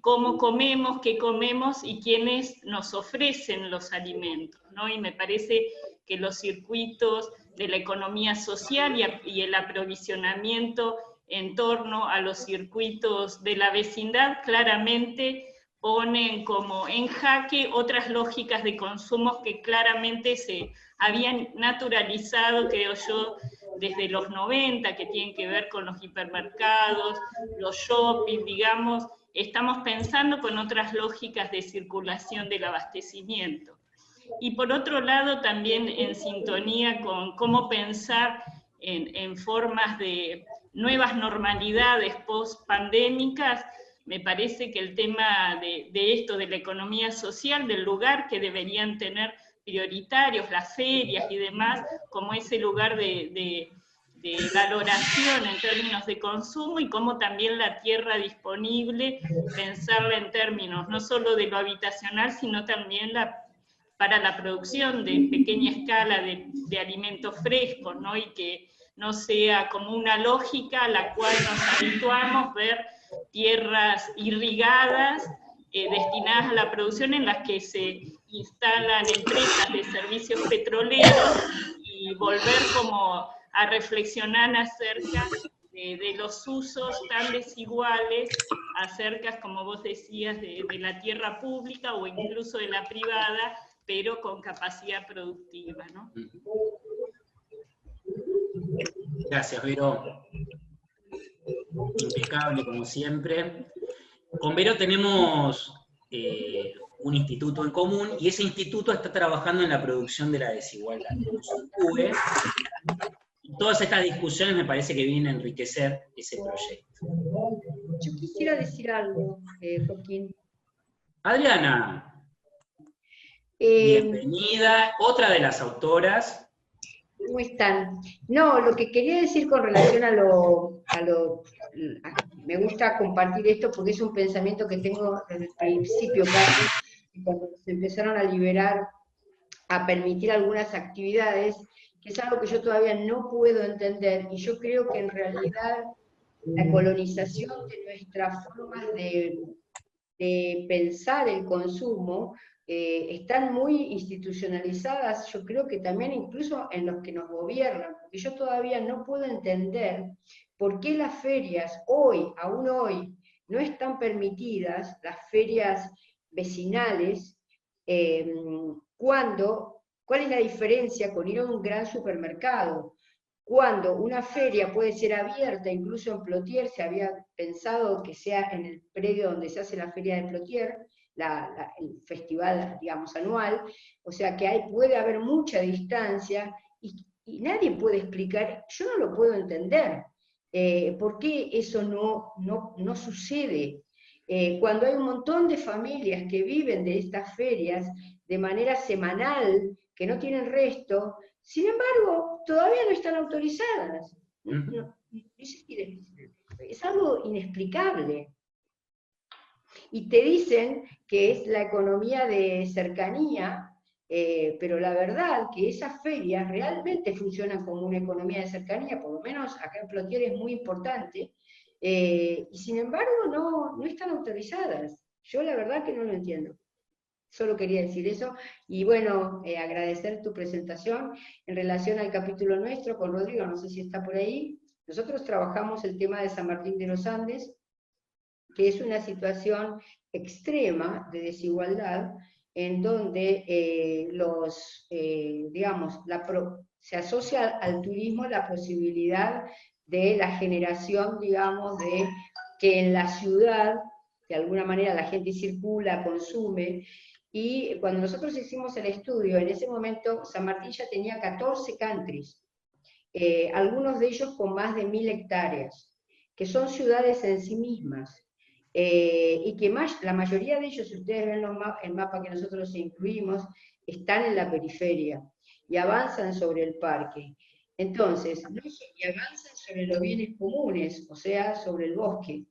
cómo comemos, qué comemos y quiénes nos ofrecen los alimentos, ¿no? Y me parece que los circuitos de la economía social y el aprovisionamiento en torno a los circuitos de la vecindad claramente ponen como en jaque otras lógicas de consumo que claramente se habían naturalizado, creo yo, desde los 90, que tienen que ver con los hipermercados, los shopping, digamos, estamos pensando con otras lógicas de circulación del abastecimiento. Y por otro lado, también en sintonía con cómo pensar en formas de nuevas normalidades post-pandémicas, me parece que el tema de esto, de la economía social, del lugar que deberían tener prioritarios, las ferias y demás, como ese lugar de valoración en términos de consumo, y como también la tierra disponible, pensarla en términos no solo de lo habitacional, sino también para la producción de pequeña escala de alimentos frescos, ¿no? Y que no sea como una lógica a la cual nos habituamos ver tierras irrigadas destinadas a la producción en las que se instalan empresas de servicios petroleros, y volver como a reflexionar acerca de los usos tan desiguales, acerca, como vos decías, de la tierra pública o incluso de la privada, pero con capacidad productiva, ¿no? Gracias, Vero. Impecable, como siempre. Con Vero tenemos un instituto en común, y ese instituto está trabajando en la producción de la desigualdad. Tenemos un CUBE, y todas estas discusiones me parece que vienen a enriquecer ese proyecto. Yo quisiera decir algo, Joaquín. Adriana, bienvenida, otra de las autoras. ¿Cómo están? No, lo que quería decir con relación me gusta compartir esto porque es un pensamiento que tengo desde el principio, casi, cuando se empezaron a liberar, a permitir algunas actividades, que es algo que yo todavía no puedo entender, y yo creo que en realidad la colonización de nuestras formas de pensar el consumo están muy institucionalizadas, yo creo que también incluso en los que nos gobiernan, porque yo todavía no puedo entender por qué las ferias hoy, aún hoy, no están permitidas, las ferias vecinales, ¿cuál es la diferencia con ir a un gran supermercado? Cuando una feria puede ser abierta, incluso en Plotier, se había pensado que sea en el predio donde se hace la feria de Plotier, el festival, digamos, anual, o sea que puede haber mucha distancia, y nadie puede explicar, yo no lo puedo entender, por qué eso no sucede. Cuando hay un montón de familias que viven de estas ferias de manera semanal, que no tienen resto, sin embargo, todavía no están autorizadas. Es algo inexplicable. Y te dicen que es la economía de cercanía, pero la verdad que esas ferias realmente funcionan como una economía de cercanía, por lo menos acá en Plotier es muy importante, y sin embargo no están autorizadas. Yo la verdad que no lo entiendo. Solo quería decir eso, y bueno, agradecer tu presentación en relación al capítulo nuestro con Rodrigo, no sé si está por ahí. Nosotros trabajamos el tema de San Martín de los Andes, que es una situación extrema de desigualdad, en donde se asocia al turismo la posibilidad de la generación, digamos, de que en la ciudad, de alguna manera la gente circula, consume, y cuando nosotros hicimos el estudio, en ese momento San Martín ya tenía 14 countries, algunos de ellos con más de 1000 hectáreas, que son ciudades en sí mismas, y que la mayoría de ellos, si ustedes ven el mapa que nosotros incluimos, están en la periferia, y avanzan sobre el parque. Entonces, y avanzan sobre los bienes comunes, o sea, sobre el bosque.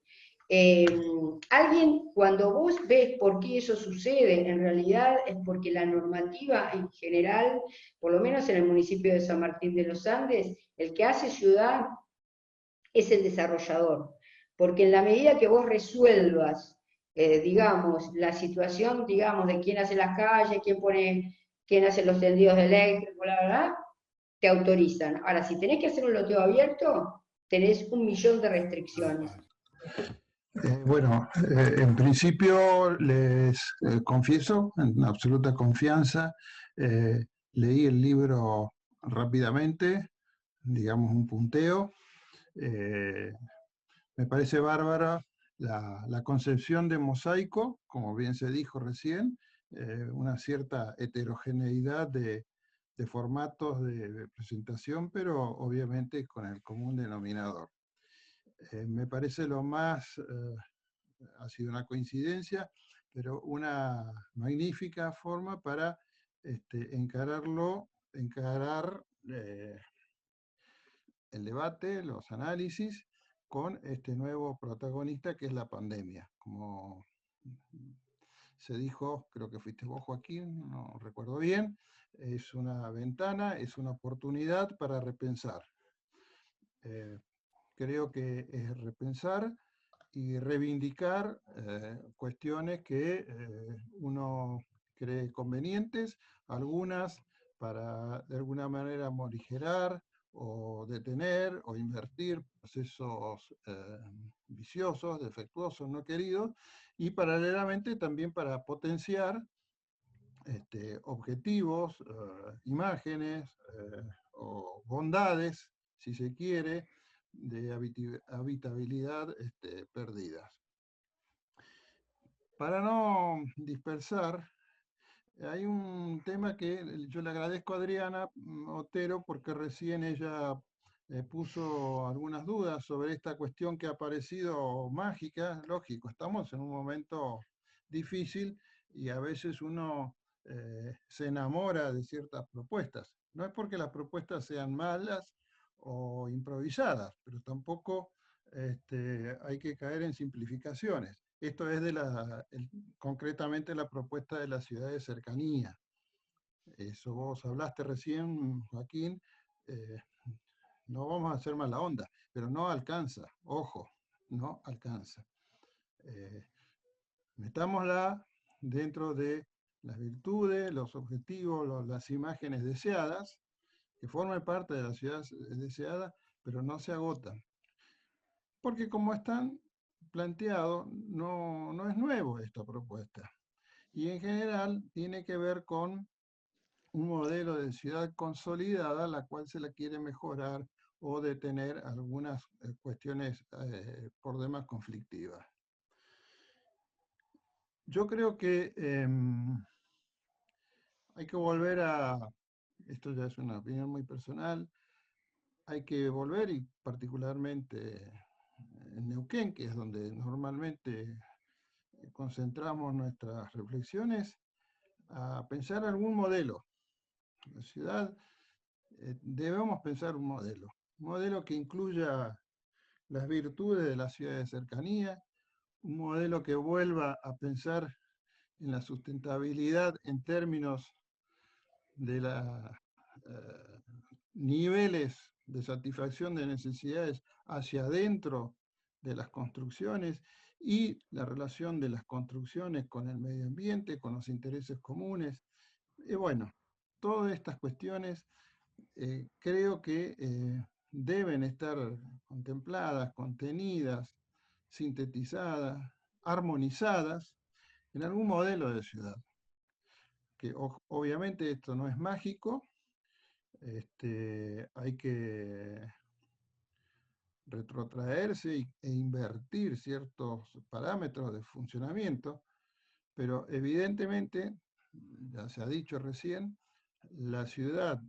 Alguien, cuando vos ves por qué eso sucede, en realidad es porque la normativa en general, por lo menos en el municipio de San Martín de los Andes, el que hace ciudad es el desarrollador. Porque en la medida que vos resuelvas, digamos, la situación, digamos, de quién hace las calles, quién hace los tendidos eléctricos, bla, bla, bla, te autorizan. Ahora, si tenés que hacer un loteo abierto, tenés 1.000.000 de restricciones. Bueno, en principio les confieso, en absoluta confianza, leí el libro rápidamente, digamos un punteo. Me parece bárbara la concepción de mosaico, como bien se dijo recién, una cierta heterogeneidad de formatos de presentación, pero obviamente con el común denominador. Me parece lo más, ha sido una coincidencia, pero una magnífica forma para encarar el debate, los análisis, con este nuevo protagonista que es la pandemia. Como se dijo, creo que fuiste vos, Joaquín, no recuerdo bien, es una ventana, es una oportunidad para repensar. Creo que es repensar y reivindicar cuestiones que uno cree convenientes, algunas para de alguna manera morigerar o detener o invertir procesos viciosos, defectuosos, no queridos, y paralelamente también para potenciar objetivos, imágenes o bondades, si se quiere, de habitabilidad perdidas. Para no dispersar, hay un tema que yo le agradezco a Adriana Otero porque recién ella puso algunas dudas sobre esta cuestión que ha parecido mágica. Lógico, estamos en un momento difícil y a veces uno se enamora de ciertas propuestas. No es porque las propuestas sean malas o improvisadas, pero tampoco hay que caer en simplificaciones. Esto es concretamente la propuesta de la ciudad de cercanía. Eso vos hablaste recién, Joaquín. No vamos a hacer mala onda, pero no alcanza, ojo, no alcanza. Metámosla dentro de las virtudes, los objetivos, las imágenes deseadas, que formen parte de la ciudad deseada, pero no se agotan. Porque como están planteados, no es nuevo esta propuesta. Y en general tiene que ver con un modelo de ciudad consolidada, la cual se la quiere mejorar o detener algunas cuestiones por demás conflictivas. Yo creo que hay que volver esto ya es una opinión muy personal, hay que volver, y particularmente en Neuquén, que es donde normalmente concentramos nuestras reflexiones, a pensar algún modelo. La ciudad, debemos pensar un modelo que incluya las virtudes de la ciudad de cercanía, un modelo que vuelva a pensar en la sustentabilidad en términos de los niveles de satisfacción de necesidades hacia adentro de las construcciones y la relación de las construcciones con el medio ambiente, con los intereses comunes. Y bueno, todas estas cuestiones creo que deben estar contempladas, contenidas, sintetizadas, armonizadas en algún modelo de ciudad. Que obviamente esto no es mágico, hay que retrotraerse e invertir ciertos parámetros de funcionamiento, pero evidentemente, ya se ha dicho recién, la ciudad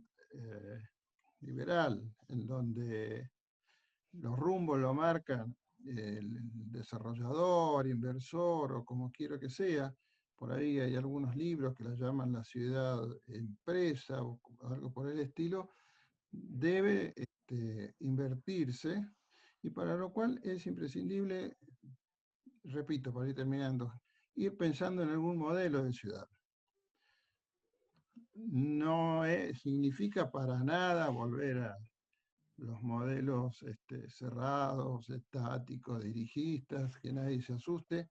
liberal, en donde los rumbos lo marcan el desarrollador, inversor o como quiera que sea, por ahí hay algunos libros que la llaman la ciudad empresa o algo por el estilo, debe invertirse, y para lo cual es imprescindible repito, para ir terminando, ir pensando en algún modelo de ciudad. No significa para nada volver a los modelos cerrados, estáticos, dirigistas, que nadie se asuste,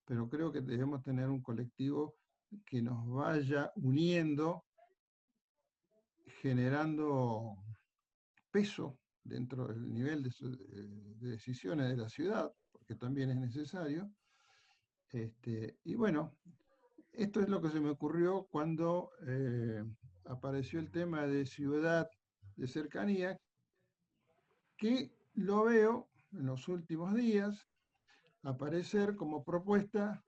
pero creo que debemos tener un colectivo que nos vaya uniendo, generando peso dentro del nivel de decisiones de la ciudad, porque también es necesario. Y bueno, esto es lo que se me ocurrió cuando apareció el tema de ciudad de cercanía, que lo veo en los últimos días aparecer como propuesta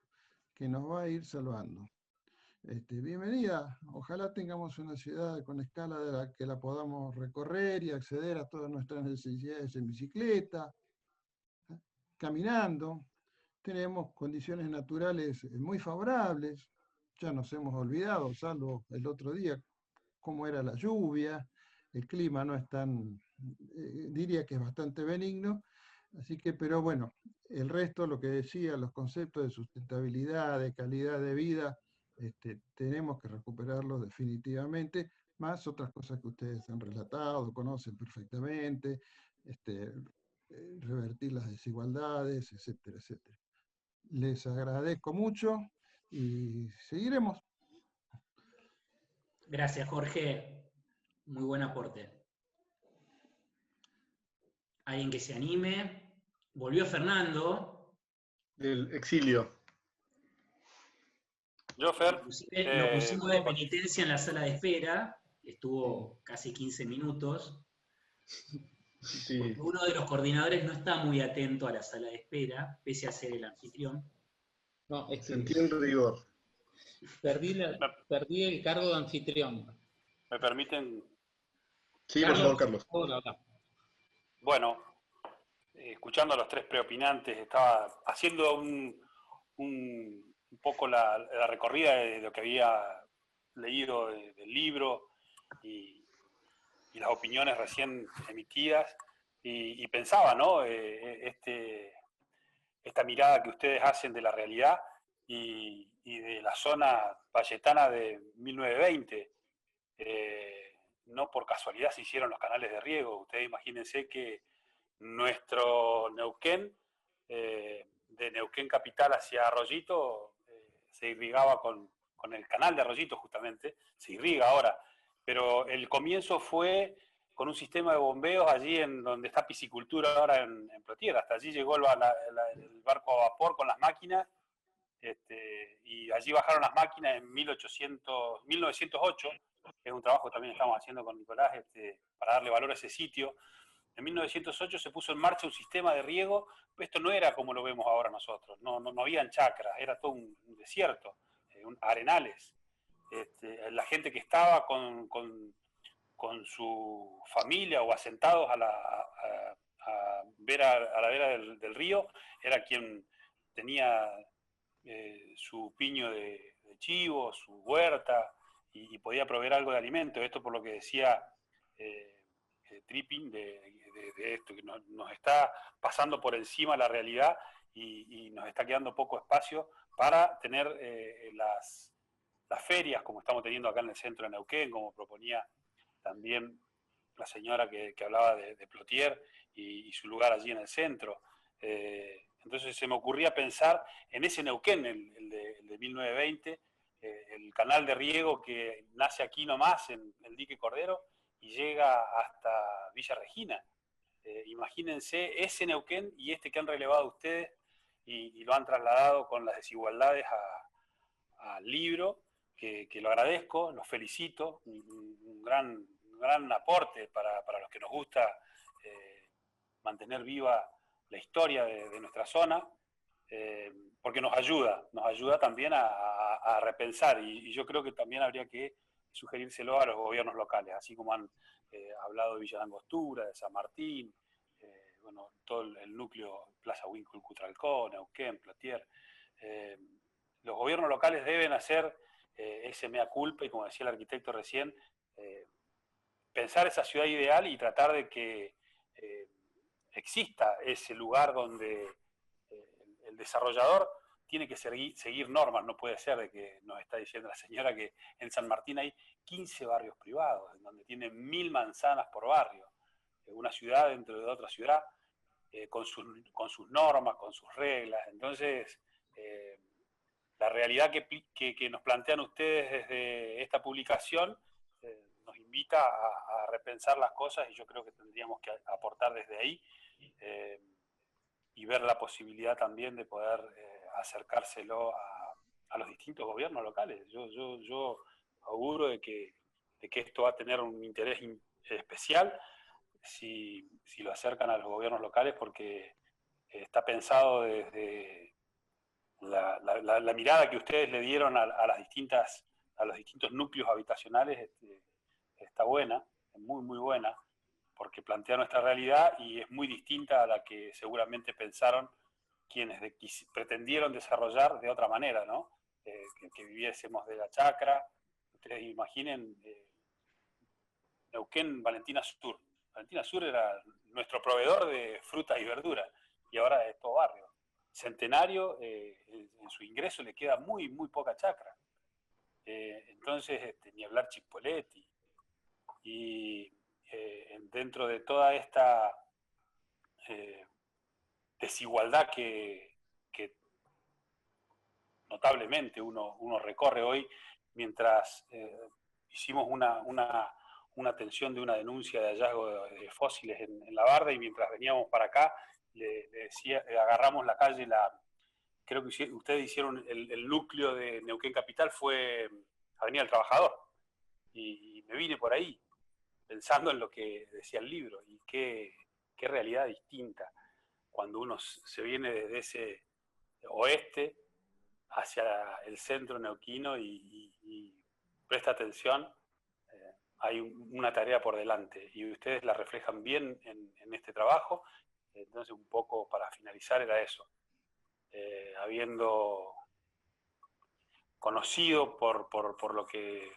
que nos va a ir salvando. Bienvenida, ojalá tengamos una ciudad con escala de la que la podamos recorrer y acceder a todas nuestras necesidades en bicicleta, caminando. Tenemos condiciones naturales muy favorables, ya nos hemos olvidado, salvo el otro día, cómo era la lluvia, el clima no es tan, diría que es bastante benigno, así que, pero bueno, el resto, lo que decía, los conceptos de sustentabilidad, de calidad de vida, tenemos que recuperarlos definitivamente, más otras cosas que ustedes han relatado, conocen perfectamente, revertir las desigualdades, etcétera, etcétera. Les agradezco mucho y seguiremos. Gracias, Jorge. Muy buen aporte. Alguien que se anime. Volvió Fernando. Del exilio. Yo, Fer, Lo pusimos de penitencia en la sala de espera. Estuvo casi 15 minutos. Sí. Porque uno de los coordinadores no está muy atento a la sala de espera, pese a ser el anfitrión. No, es que Sentí el rigor. perdí el cargo de anfitrión. ¿me permiten? Sí, por favor, Carlos. Bueno, escuchando a los tres preopinantes, estaba haciendo un poco la recorrida de lo que había leído del libro y las opiniones recién emitidas, y pensaba, ¿no? Esta mirada que ustedes hacen de la realidad y de la zona valletana de 1920. No por casualidad se hicieron los canales de riego. Ustedes imagínense que nuestro Neuquén, de Neuquén Capital hacia Arroyito, se irrigaba con el canal de Arroyito justamente, se irriga ahora, pero el comienzo fue con un sistema de bombeos allí en donde está piscicultura ahora en Plotier. Hasta allí llegó el barco a vapor con las máquinas, y allí bajaron las máquinas en 1908, que es un trabajo que también estamos haciendo con Nicolás, para darle valor a ese sitio. En 1908 se puso en marcha un sistema de riego. Esto no era como lo vemos ahora nosotros, no habían chacras, era todo un desierto, arenales. La gente que estaba con su familia o asentados a la vera del río, era quien tenía su piño de chivo, su huerta, y podía proveer algo de alimento. Esto por lo que decía Tripping, de esto, que nos está pasando por encima la realidad y nos está quedando poco espacio para tener las ferias como estamos teniendo acá en el centro de Neuquén, como proponía también la señora que hablaba de Plotier y su lugar allí en el centro. Entonces se me ocurría pensar en ese Neuquén, el de 1920, el canal de riego que nace aquí nomás, en el dique Cordero, y llega hasta Villa Regina. Imagínense ese Neuquén y este que han relevado ustedes y lo han trasladado con las desigualdades al libro, que lo agradezco, los felicito, un gran aporte para los que nos gusta mantener viva la historia de nuestra zona, porque nos ayuda también a repensar, y yo creo que también habría que sugerírselo a los gobiernos locales, así como han hablado de Villa de Angostura, de San Martín, bueno, todo el núcleo Plaza Huíncul, Cutralcó, Neuquén, Plotier. Los gobiernos locales deben hacer ese mea culpa y, como decía el arquitecto recién, pensar esa ciudad ideal y tratar de que exista ese lugar donde el desarrollador tiene que seguir normas, no puede ser de que nos está diciendo la señora que en San Martín hay 15 barrios privados, en donde tienen 1000 manzanas por barrio, una ciudad dentro de otra ciudad, con sus normas, con sus reglas. Entonces, la realidad que nos plantean ustedes desde esta publicación nos invita a repensar las cosas, y yo creo que tendríamos que aportar desde ahí y ver la posibilidad también de poder acercárselo a los distintos gobiernos locales. Yo auguro de que esto va a tener un interés especial si lo acercan a los gobiernos locales, porque está pensado desde la mirada que ustedes le dieron a los distintos núcleos habitacionales. Está buena, es muy, muy buena, porque plantea nuestra realidad y es muy distinta a la que seguramente pensaron quienes pretendieron desarrollar de otra manera, ¿no? Que viviésemos de la chacra. Ustedes imaginen Neuquén, Valentina Sur. Valentina Sur era nuestro proveedor de frutas y verduras, y ahora es todo barrio. Centenario, en su ingreso le queda muy, muy poca chacra. Entonces, ni hablar Chipoleti. Y dentro de toda esta desigualdad que notablemente uno recorre hoy, mientras hicimos una atención de una denuncia de hallazgo de fósiles en La Barda, y mientras veníamos para acá, le decía, agarramos la calle, creo que ustedes hicieron el núcleo de Neuquén Capital, fue Avenida del Trabajador, y me vine por ahí, pensando en lo que decía el libro, y qué realidad distinta cuando uno se viene desde ese oeste hacia el centro neuquino y presta atención. Hay una tarea por delante, y ustedes la reflejan bien en este trabajo. Entonces, un poco para finalizar era eso. Habiendo conocido por lo que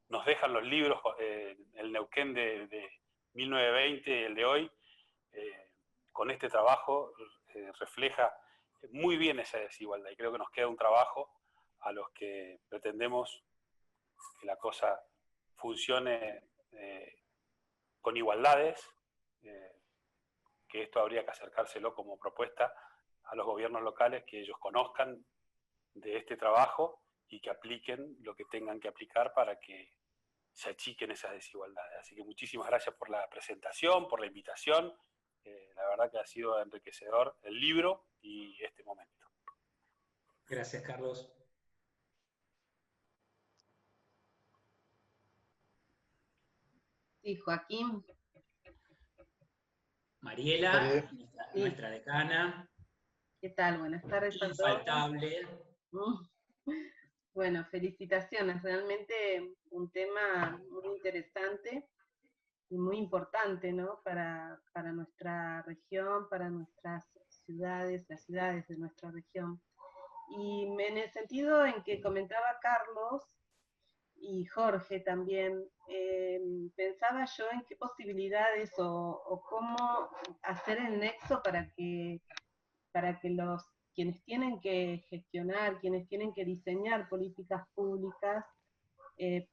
nos dejan los libros, el Neuquén de 1920, el de hoy, con este trabajo refleja muy bien esa desigualdad, y creo que nos queda un trabajo a los que pretendemos que la cosa funcione con igualdades, que esto habría que acercárselo como propuesta a los gobiernos locales, que ellos conozcan de este trabajo y que apliquen lo que tengan que aplicar para que se achiquen esas desigualdades. Así que muchísimas gracias por la presentación, por la invitación. La verdad que ha sido enriquecedor el libro y este momento. Gracias, Carlos. Sí, Joaquín. Mariela, nuestra decana. ¿Qué tal? Buenas tardes a todos. Infaltable. Bueno, felicitaciones. Realmente un tema muy interesante y muy importante, ¿no? Para nuestra región, para nuestras ciudades, las ciudades de nuestra región. Y en el sentido en que comentaba Carlos y Jorge también, pensaba yo en qué posibilidades o cómo hacer el nexo para que quienes tienen que gestionar, quienes tienen que diseñar políticas públicas,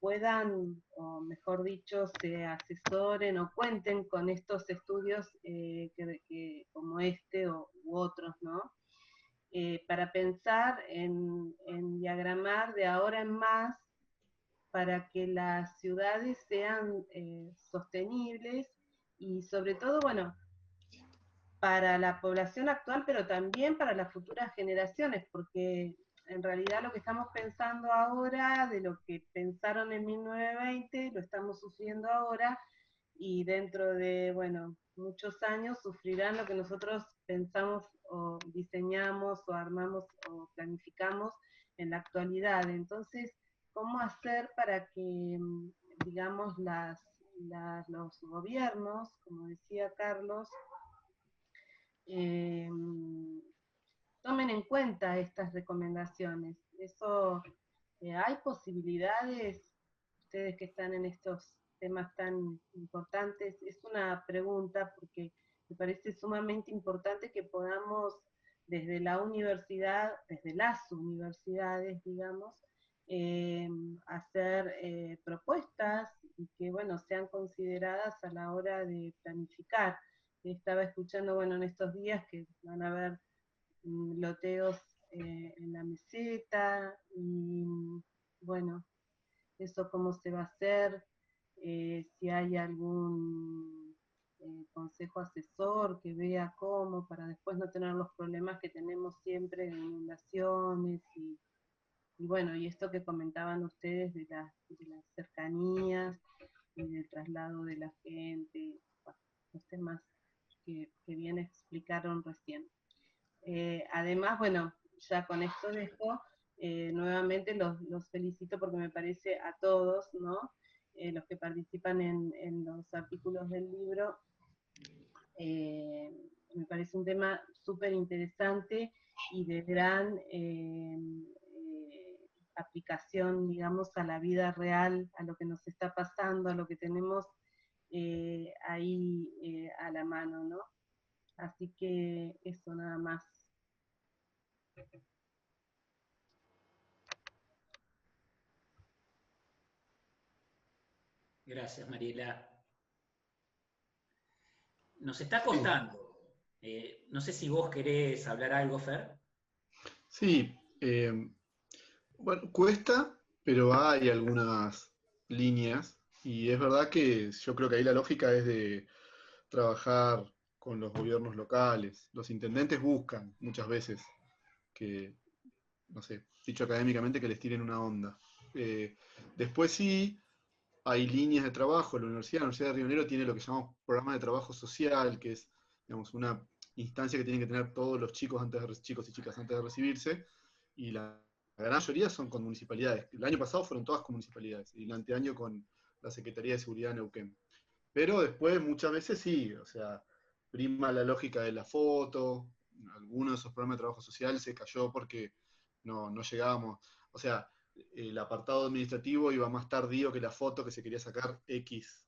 puedan, o mejor dicho, se asesoren o cuenten con estos estudios como este u otros, ¿no? Para pensar en diagramar de ahora en más para que las ciudades sean sostenibles y sobre todo, bueno, para la población actual, pero también para las futuras generaciones, porque en realidad lo que estamos pensando ahora, de lo que pensaron en 1920, lo estamos sufriendo ahora, y dentro de, bueno, muchos años sufrirán lo que nosotros pensamos o diseñamos o armamos o planificamos en la actualidad. Entonces, ¿cómo hacer para que, digamos, los gobiernos, como decía Carlos, tomen en cuenta estas recomendaciones? Eso, hay posibilidades, ustedes que están en estos temas tan importantes, es una pregunta porque me parece sumamente importante que podamos desde la universidad, desde las universidades, digamos, hacer propuestas y que, bueno, sean consideradas a la hora de planificar. Estaba escuchando, bueno, en estos días que van a haber loteos en la meseta, y bueno, eso cómo se va a hacer, si hay algún consejo asesor que vea cómo, para después no tener los problemas que tenemos siempre de inundaciones y bueno, y esto que comentaban ustedes de las cercanías y del traslado de la gente, bueno, los temas que bien explicaron recién. Además, bueno, ya con esto dejo, nuevamente los felicito porque me parece a todos, ¿no? Los que participan en los artículos del libro, me parece un tema súper interesante y de gran aplicación, digamos, a la vida real, a lo que nos está pasando, a lo que tenemos ahí a la mano, ¿no? Así que eso nada más. Gracias, Mariela. Nos está costando. No sé si vos querés hablar algo, Fer. Sí, bueno, cuesta, pero hay algunas líneas, y es verdad que yo creo que ahí la lógica es de trabajar con los gobiernos locales. Los intendentes buscan muchas veces que, no sé, dicho académicamente, que les tiren una onda. Después sí, hay líneas de trabajo. La Universidad de Río Negro tiene lo que llamamos programa de trabajo social, que es, digamos, una instancia que tienen que tener todos los chicos, chicos y chicas antes de recibirse, y la gran mayoría son con municipalidades. El año pasado fueron todas con municipalidades, y el anteaño con la Secretaría de Seguridad de Neuquén. Pero después muchas veces sí, o sea, prima la lógica de la foto. Alguno de esos programas de trabajo social se cayó porque no llegábamos. O sea, el apartado administrativo iba más tardío que la foto que se quería sacar X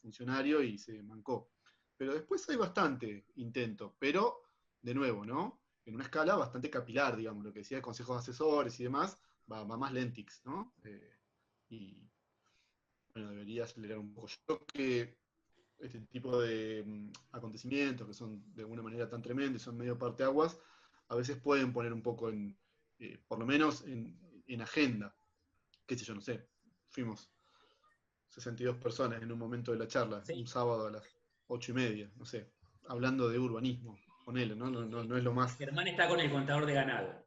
funcionario y se mancó. Pero después hay bastante intento, pero de nuevo, ¿no? En una escala bastante capilar, digamos, lo que decía de consejos asesores y demás, va más lentix, ¿no? Y bueno, debería acelerar un poco. Yo creo que este tipo de acontecimientos que son de alguna manera tan tremendos y son medio parteaguas, a veces pueden poner un poco por lo menos en agenda. Qué sé yo, no sé, fuimos 62 personas en un momento de la charla, Sí. un sábado a las 8:30, no sé, hablando de urbanismo, ponele, ¿no? No es lo más... Germán está con el contador de ganado.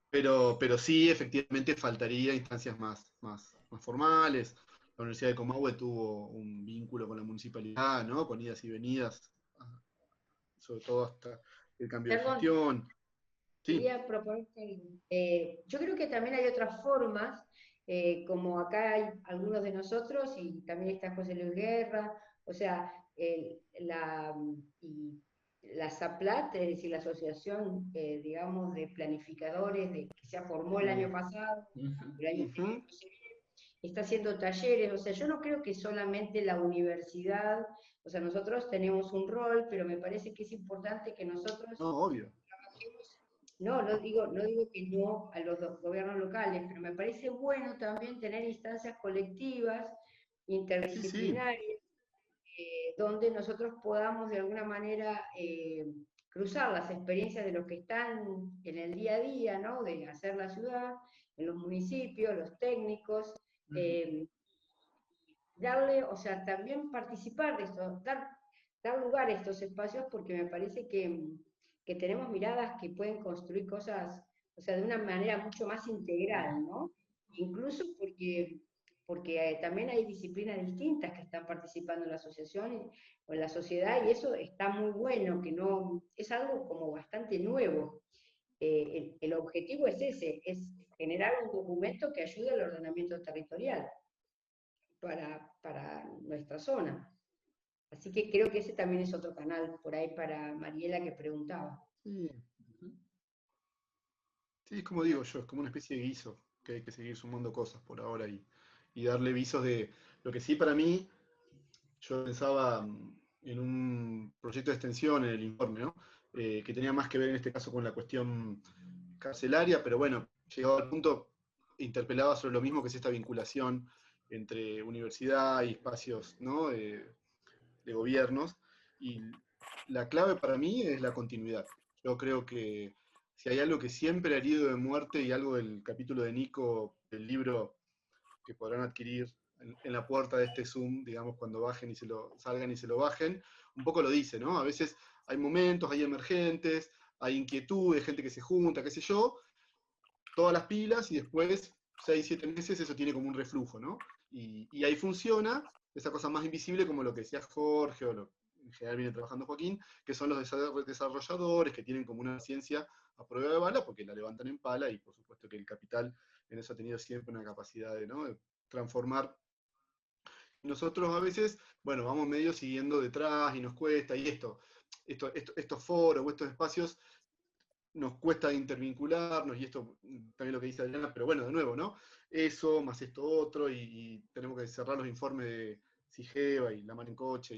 Pero sí, efectivamente, faltaría instancias más formales. La Universidad de Comahue tuvo un vínculo con la municipalidad, ¿no? Con idas y venidas, sobre todo hasta el cambio de Perdón, gestión. Sí, quería proponerte algo. Yo creo que también hay otras formas, como acá hay algunos de nosotros y también está José Luis Guerra, o sea, y la SAPLAT, es decir, la asociación, digamos, de planificadores que se formó el año pasado, el año que viene, no sé, está haciendo talleres, o sea, yo no creo que solamente la universidad, o sea, nosotros tenemos un rol, pero me parece que es importante que nosotros no, obvio. no digo que no a los gobiernos locales, pero me parece bueno también tener instancias colectivas, Sí, sí. interdisciplinarias, donde nosotros podamos de alguna manera cruzar las experiencias de los que están en el día a día, ¿no? De hacer la ciudad, en los municipios, los técnicos, darle, o sea, también participar de esto, dar lugar a estos espacios, porque me parece que tenemos miradas que pueden construir cosas, o sea, de una manera mucho más integral, ¿no? Incluso porque también hay disciplinas distintas que están participando en la asociación o en la sociedad, y eso está muy bueno, que no, es algo como bastante nuevo. El objetivo es ese, es generar un documento que ayude al ordenamiento territorial para nuestra zona. Así que creo que ese también es otro canal por ahí para Mariela que preguntaba. Sí, sí, es como digo yo, es como una especie de guiso, que hay que seguir sumando cosas por ahora y darle visos de... Lo que sí para mí, yo pensaba, en un proyecto de extensión en el informe, ¿no? Que tenía más que ver en este caso con la cuestión carcelaria, pero bueno, llegado al punto, interpelaba sobre lo mismo que es esta vinculación entre universidad y espacios, ¿no? De gobiernos, y la clave para mí es la continuidad. Yo creo que si hay algo que siempre ha herido de muerte, y algo del capítulo de Nico, del libro que podrán adquirir en la puerta de este Zoom, digamos, cuando bajen y salgan y se lo bajen, un poco lo dice, ¿no? A veces hay momentos, hay emergentes, hay inquietudes, gente que se junta, qué sé yo, todas las pilas, y después, 6, 7 meses, eso tiene como un reflujo, ¿no? Y ahí funciona esa cosa más invisible, como lo que decía Jorge, o lo que en general viene trabajando Joaquín, que son los desarrolladores, que tienen como una ciencia a prueba de bala, porque la levantan en pala, y por supuesto que el capital en eso ha tenido siempre una capacidad de, ¿no?, de transformar. Nosotros a veces, bueno, vamos medio siguiendo detrás y nos cuesta, y estos foros o estos espacios nos cuesta intervincularnos, y esto también lo que dice Adriana, pero bueno, de nuevo, ¿no? Eso, más esto otro, y tenemos que cerrar los informes de Sigeva y La Mar en Coche,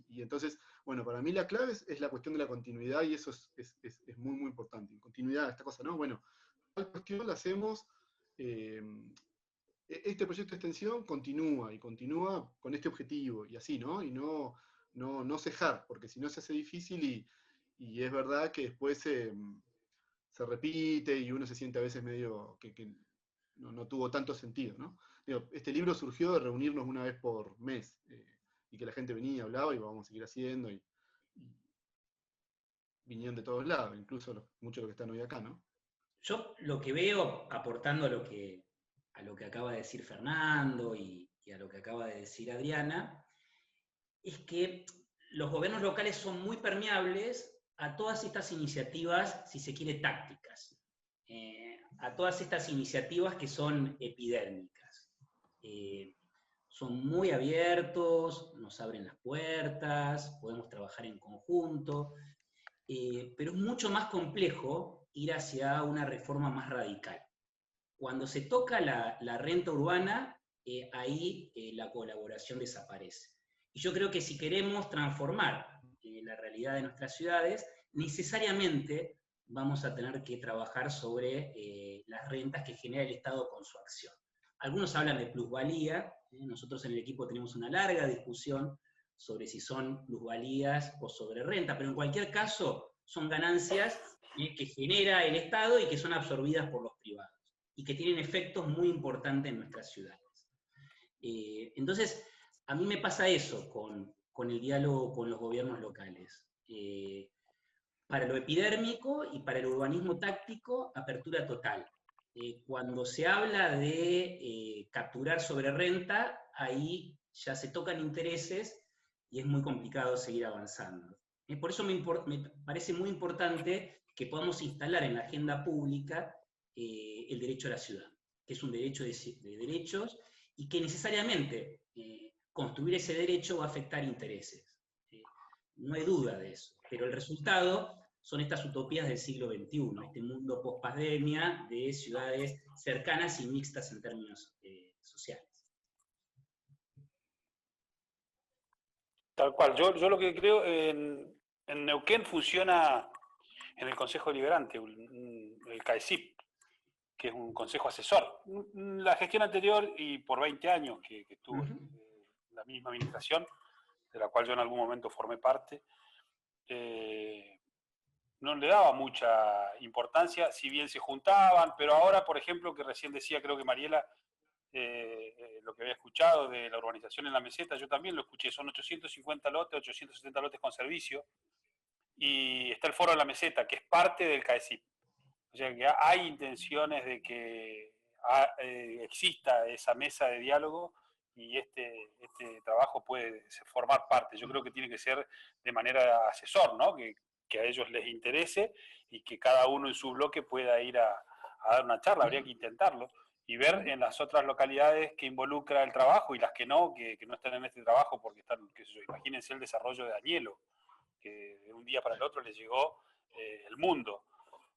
y entonces, bueno, para mí la clave es la cuestión de la continuidad, y eso es muy, muy importante. Continuidad, esta cosa, ¿no? Bueno, tal cuestión la hacemos, este proyecto de extensión continúa, y continúa con este objetivo, y así, ¿no? Y no cejar, porque si no se hace difícil, y es verdad que después se repite, y uno se siente a veces medio que no tuvo tanto sentido, ¿no? Digo, este libro surgió de reunirnos una vez por mes, y que la gente venía, hablaba, y lo vamos a seguir haciendo, y vinieron de todos lados, incluso muchos de los que están hoy acá, ¿no? Yo lo que veo, aportando a lo que acaba de decir Fernando y a lo que acaba de decir Adriana, es que los gobiernos locales son muy permeables a todas estas iniciativas, si se quiere, tácticas, a todas estas iniciativas que son epidérmicas. Son muy abiertos, nos abren las puertas, podemos trabajar en conjunto, pero es mucho más complejo ir hacia una reforma más radical. Cuando se toca la renta urbana, ahí la colaboración desaparece. Y yo creo que si queremos transformar la realidad de nuestras ciudades, necesariamente vamos a tener que trabajar sobre las rentas que genera el Estado con su acción. Algunos hablan de plusvalía, nosotros en el equipo tenemos una larga discusión sobre si son plusvalías o sobre renta, pero en cualquier caso son ganancias que genera el Estado y que son absorbidas por los privados, y que tienen efectos muy importantes en nuestras ciudades. Entonces, a mí me pasa eso con el diálogo con los gobiernos locales. Para lo epidérmico y para el urbanismo táctico, apertura total. Cuando se habla de capturar sobre renta, ahí ya se tocan intereses y es muy complicado seguir avanzando. Por eso me parece muy importante que podamos instalar en la agenda pública el derecho a la ciudad, que es un derecho de derechos, y que necesariamente construir ese derecho va a afectar intereses. No hay duda de eso, pero el resultado son estas utopías del siglo XXI, este mundo post-pandemia de ciudades cercanas y mixtas en términos sociales. Tal cual. Yo lo que creo, en Neuquén funciona en el Consejo Deliberante, el CAECIP, que es un consejo asesor. La gestión anterior, y por 20 años que estuvo la misma administración, de la cual yo en algún momento formé parte, no le daba mucha importancia, si bien se juntaban, pero ahora, por ejemplo, que recién decía, creo que Mariela, lo que había escuchado de la urbanización en la meseta, yo también lo escuché, son 850 lotes, 870 lotes con servicio, y está el foro de la meseta, que es parte del CAECIP. O sea que hay intenciones de que exista esa mesa de diálogo, y este trabajo puede formar parte. Yo creo que tiene que ser de manera asesor, ¿no? Que a ellos les interese, y que cada uno en su bloque pueda ir a dar una charla. Habría que intentarlo y ver en las otras localidades que involucra el trabajo y las que no están en este trabajo porque están, qué sé yo, imagínense el desarrollo de Añelo, que de un día para el otro les llegó el mundo.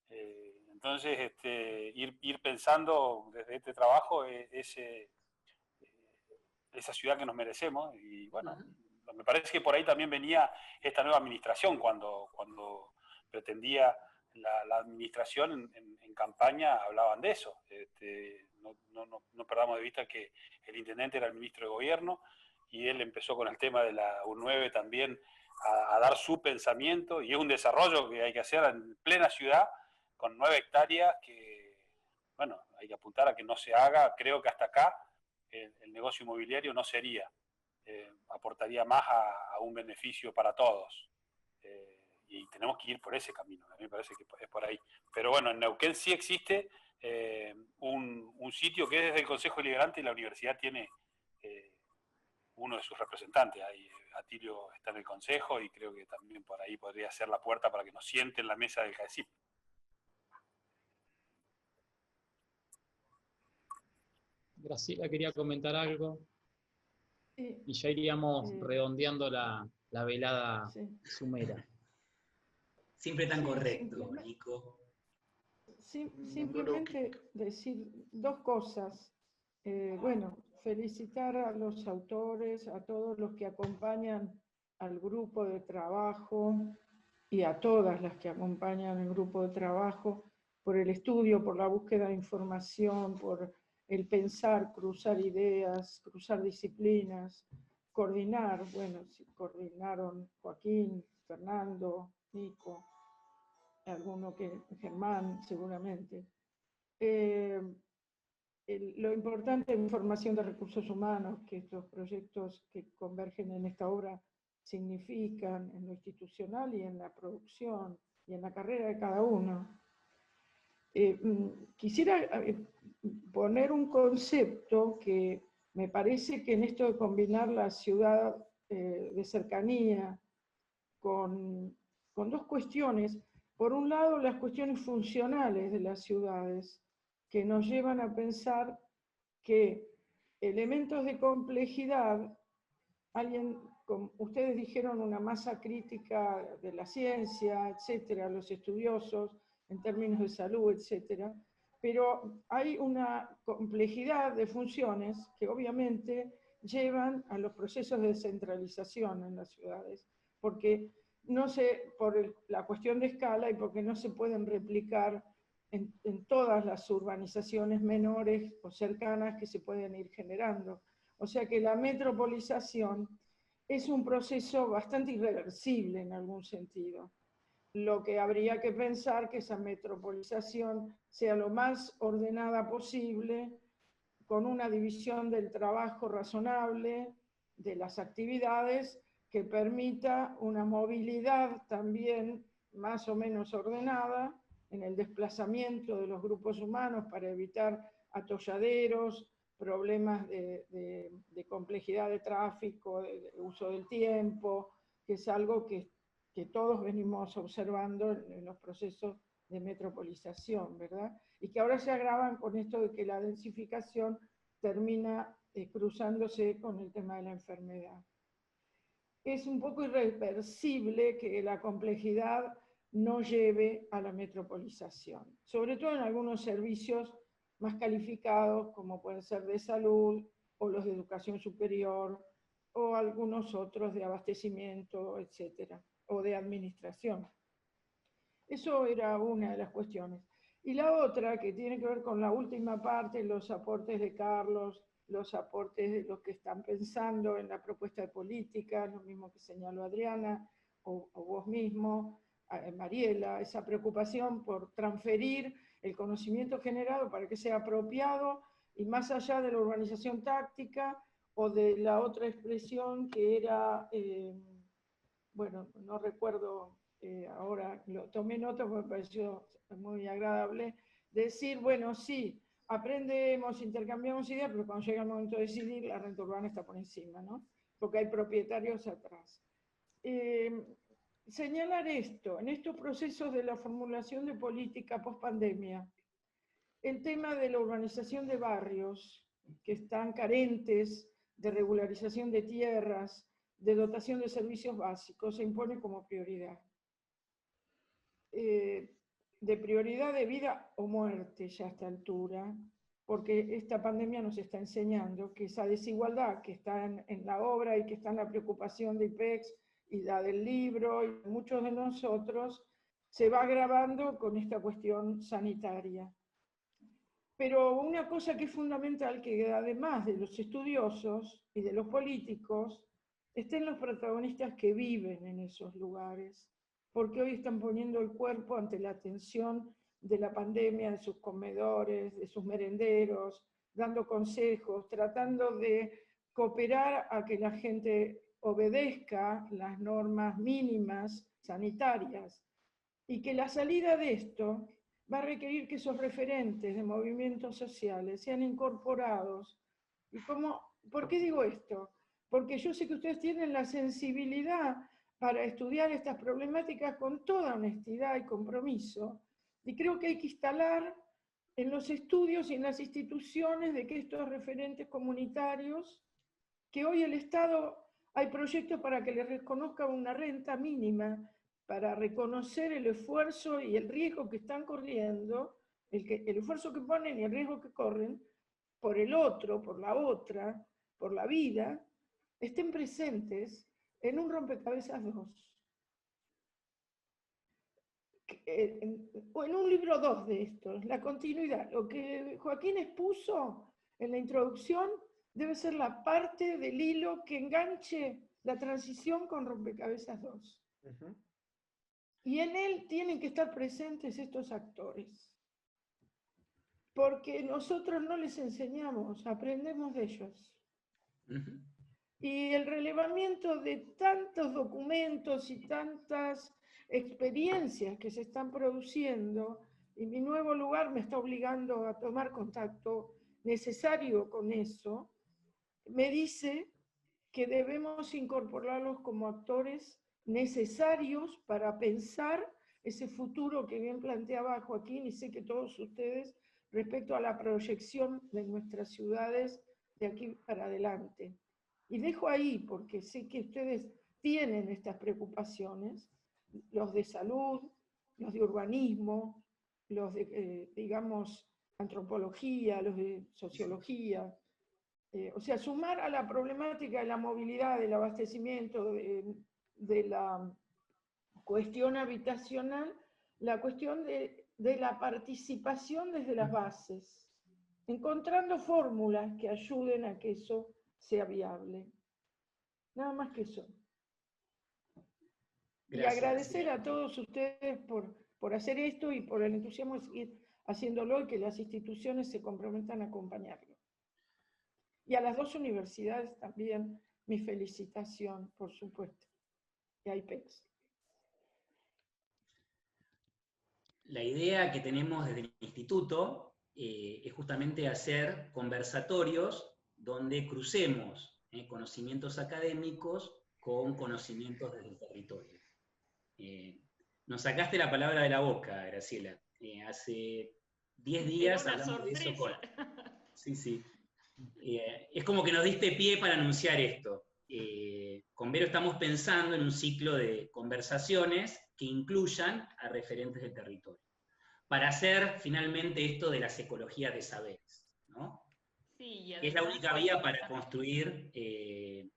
Entonces, ir pensando desde este trabajo esa ciudad que nos merecemos, y bueno, Me parece que por ahí también venía esta nueva administración, cuando pretendía la administración en campaña, hablaban de eso. No perdamos de vista que el intendente era el ministro de gobierno, y él empezó con el tema de la U9 también a dar su pensamiento, y es un desarrollo que hay que hacer en plena ciudad, con 9 hectáreas, que, bueno, hay que apuntar a que no se haga. Creo que hasta acá el negocio inmobiliario no sería, aportaría más a un beneficio para todos. Y tenemos que ir por ese camino, a mí me parece que es por ahí. Pero bueno, en Neuquén sí existe un sitio que es desde el Consejo Deliberante, y la universidad tiene uno de sus representantes. Ahí, Atilio está en el Consejo, y creo que también por ahí podría ser la puerta para que nos siente en la mesa del CAECIP. Graciela quería comentar algo, y ya iríamos redondeando la velada sumera. Siempre tan correcto, simplemente, Nico. Simplemente decir 2 cosas. Bueno, felicitar a los autores, a todos los que acompañan al grupo de trabajo, y a todas las que acompañan el grupo de trabajo, por el estudio, por la búsqueda de información, por el pensar, cruzar ideas, cruzar disciplinas, coordinar. Bueno, coordinaron Joaquín, Fernando, Nico, alguno que Germán seguramente. Lo importante es la información de recursos humanos que estos proyectos que convergen en esta obra significan en lo institucional y en la producción y en la carrera de cada uno. Quisiera poner un concepto que me parece que en esto de combinar la ciudad de cercanía con 2 cuestiones. Por un lado, las cuestiones funcionales de las ciudades, que nos llevan a pensar que elementos de complejidad, como ustedes dijeron, una masa crítica de la ciencia, etcétera, los estudiosos en términos de salud, etcétera, pero hay una complejidad de funciones que obviamente llevan a los procesos de descentralización en las ciudades, porque no se, por la cuestión de escala y porque no se pueden replicar en todas las urbanizaciones menores o cercanas que se pueden ir generando. O sea que la metropolización es un proceso bastante irreversible en algún sentido. Lo que habría que pensar que esa metropolización sea lo más ordenada posible, con una división del trabajo razonable, de las actividades, que permita una movilidad también más o menos ordenada en el desplazamiento de los grupos humanos para evitar atolladeros, problemas de complejidad de tráfico, de uso del tiempo, que es algo que todos venimos observando en los procesos de metropolización, ¿verdad? Y que ahora se agravan con esto de que la densificación termina cruzándose con el tema de la enfermedad. Es un poco irreversible que la complejidad no lleve a la metropolización, sobre todo en algunos servicios más calificados, como pueden ser de salud, o los de educación superior, o algunos otros de abastecimiento, etcétera, o de administración. Eso era una de las cuestiones. Y la otra, que tiene que ver con la última parte, los aportes de Carlos, los aportes de los que están pensando en la propuesta de política, lo mismo que señaló Adriana, o vos mismo, Mariela, esa preocupación por transferir el conocimiento generado para que sea apropiado, y más allá de la urbanización táctica, o de la otra expresión que era, bueno, no recuerdo ahora, lo tomé nota porque me pareció muy agradable, decir, bueno, sí, aprendemos, intercambiamos ideas, pero cuando llega el momento de decidir, la renta urbana está por encima, ¿no? Porque hay propietarios atrás. Señalar esto, en estos procesos de la formulación de política post-pandemia, el tema de la urbanización de barrios que están carentes de regularización de tierras, de dotación de servicios básicos, se impone como prioridad. De prioridad de vida o muerte ya a esta altura, porque esta pandemia nos está enseñando que esa desigualdad que está en la obra y que está en la preocupación de IPEX y la del libro y muchos de nosotros, se va agravando con esta cuestión sanitaria. Pero una cosa que es fundamental, que además de los estudiosos y de los políticos, estén los protagonistas que viven en esos lugares, porque hoy están poniendo el cuerpo ante la tensión de la pandemia, de sus comedores, de sus merenderos, dando consejos, tratando de cooperar a que la gente obedezca las normas mínimas sanitarias, y que la salida de esto va a requerir que esos referentes de movimientos sociales sean incorporados. ¿Y por qué digo esto? Porque yo sé que ustedes tienen la sensibilidad para estudiar estas problemáticas con toda honestidad y compromiso, y creo que hay que instalar en los estudios y en las instituciones de que estos referentes comunitarios, que hoy el Estado, hay proyectos para que les reconozca una renta mínima, para reconocer el esfuerzo y el riesgo que están corriendo, el esfuerzo que ponen y el riesgo que corren, por el otro, por la otra, por la vida, estén presentes en un rompecabezas 2. O en un libro 2 de estos, la continuidad. Lo que Joaquín expuso en la introducción debe ser la parte del hilo que enganche la transición con rompecabezas 2. Y en él tienen que estar presentes estos actores. Porque nosotros no les enseñamos, aprendemos de ellos. Y el relevamiento de tantos documentos y tantas experiencias que se están produciendo, y mi nuevo lugar me está obligando a tomar contacto necesario con eso, me dice que debemos incorporarlos como actores necesarios para pensar ese futuro que bien planteaba Joaquín, y sé que todos ustedes, respecto a la proyección de nuestras ciudades de aquí para adelante. Y dejo ahí, porque sé que ustedes tienen estas preocupaciones, los de salud, los de urbanismo, los de, digamos, antropología, los de sociología. O sea, sumar a la problemática de la movilidad, del abastecimiento, de la cuestión habitacional, la cuestión de la participación desde las bases, encontrando fórmulas que ayuden a que eso sea viable. Nada más que eso. Gracias, y agradecer Graciela. a todos ustedes por hacer esto y por el entusiasmo de seguir haciéndolo, y que las instituciones se comprometan a acompañarlo. Y a las dos universidades también mi felicitación, por supuesto, y a IPEX. La idea que tenemos desde el instituto es justamente hacer conversatorios donde crucemos conocimientos académicos con conocimientos desde el territorio. Nos sacaste la palabra de la boca, Graciela. Hace 10 días hablamos de eso con... Sí, sí. Es como que nos diste pie para anunciar esto. Con Vero estamos pensando en un ciclo de conversaciones que incluyan a referentes del territorio, para hacer finalmente esto de las ecologías de saberes, ¿no? Sí, y que es la además, única vía para construir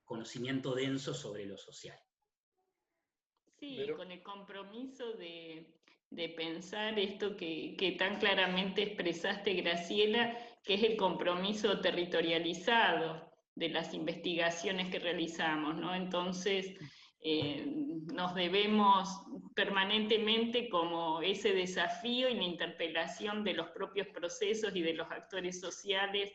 conocimiento denso sobre lo social. Sí, Pero, con el compromiso de pensar esto que tan claramente expresaste, Graciela, que es el compromiso territorializado de las investigaciones que realizamos, ¿no? Entonces, nos debemos permanentemente como ese desafío y la interpelación de los propios procesos y de los actores sociales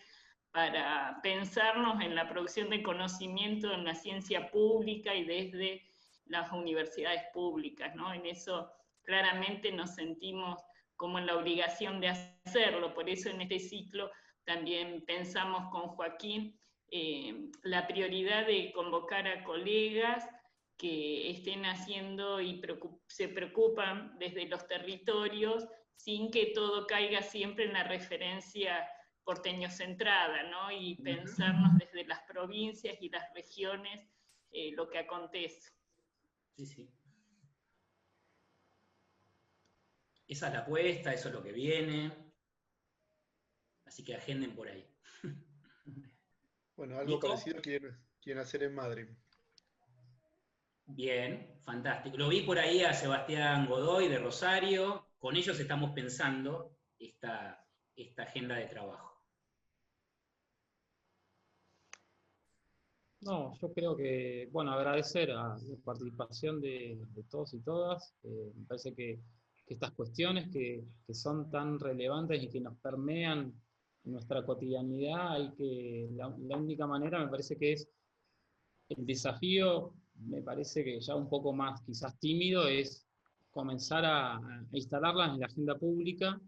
para pensarnos en la producción de conocimiento en la ciencia pública y desde las universidades públicas, ¿no? En eso claramente nos sentimos como en la obligación de hacerlo, por eso en este ciclo también pensamos con Joaquín la prioridad de convocar a colegas que estén haciendo y se preocupan desde los territorios, sin que todo caiga siempre en la referencia porteño-centrada, ¿no? Y pensarnos desde las provincias y las regiones lo que acontece. Sí, sí. Esa es la apuesta, eso es lo que viene. Así que agenden por ahí. Bueno, algo Nico. parecido quieren hacer en Madrid. Bien, fantástico. Lo vi por ahí a Sebastián Godoy de Rosario. Con ellos estamos pensando esta agenda de trabajo. No, yo creo que, bueno, agradecer a la participación de todos y todas. Me parece que estas cuestiones que son tan relevantes y que nos permean en nuestra cotidianidad, la única manera me parece que es el desafío, me parece que ya un poco más quizás tímido, es comenzar a instalarlas en la agenda pública.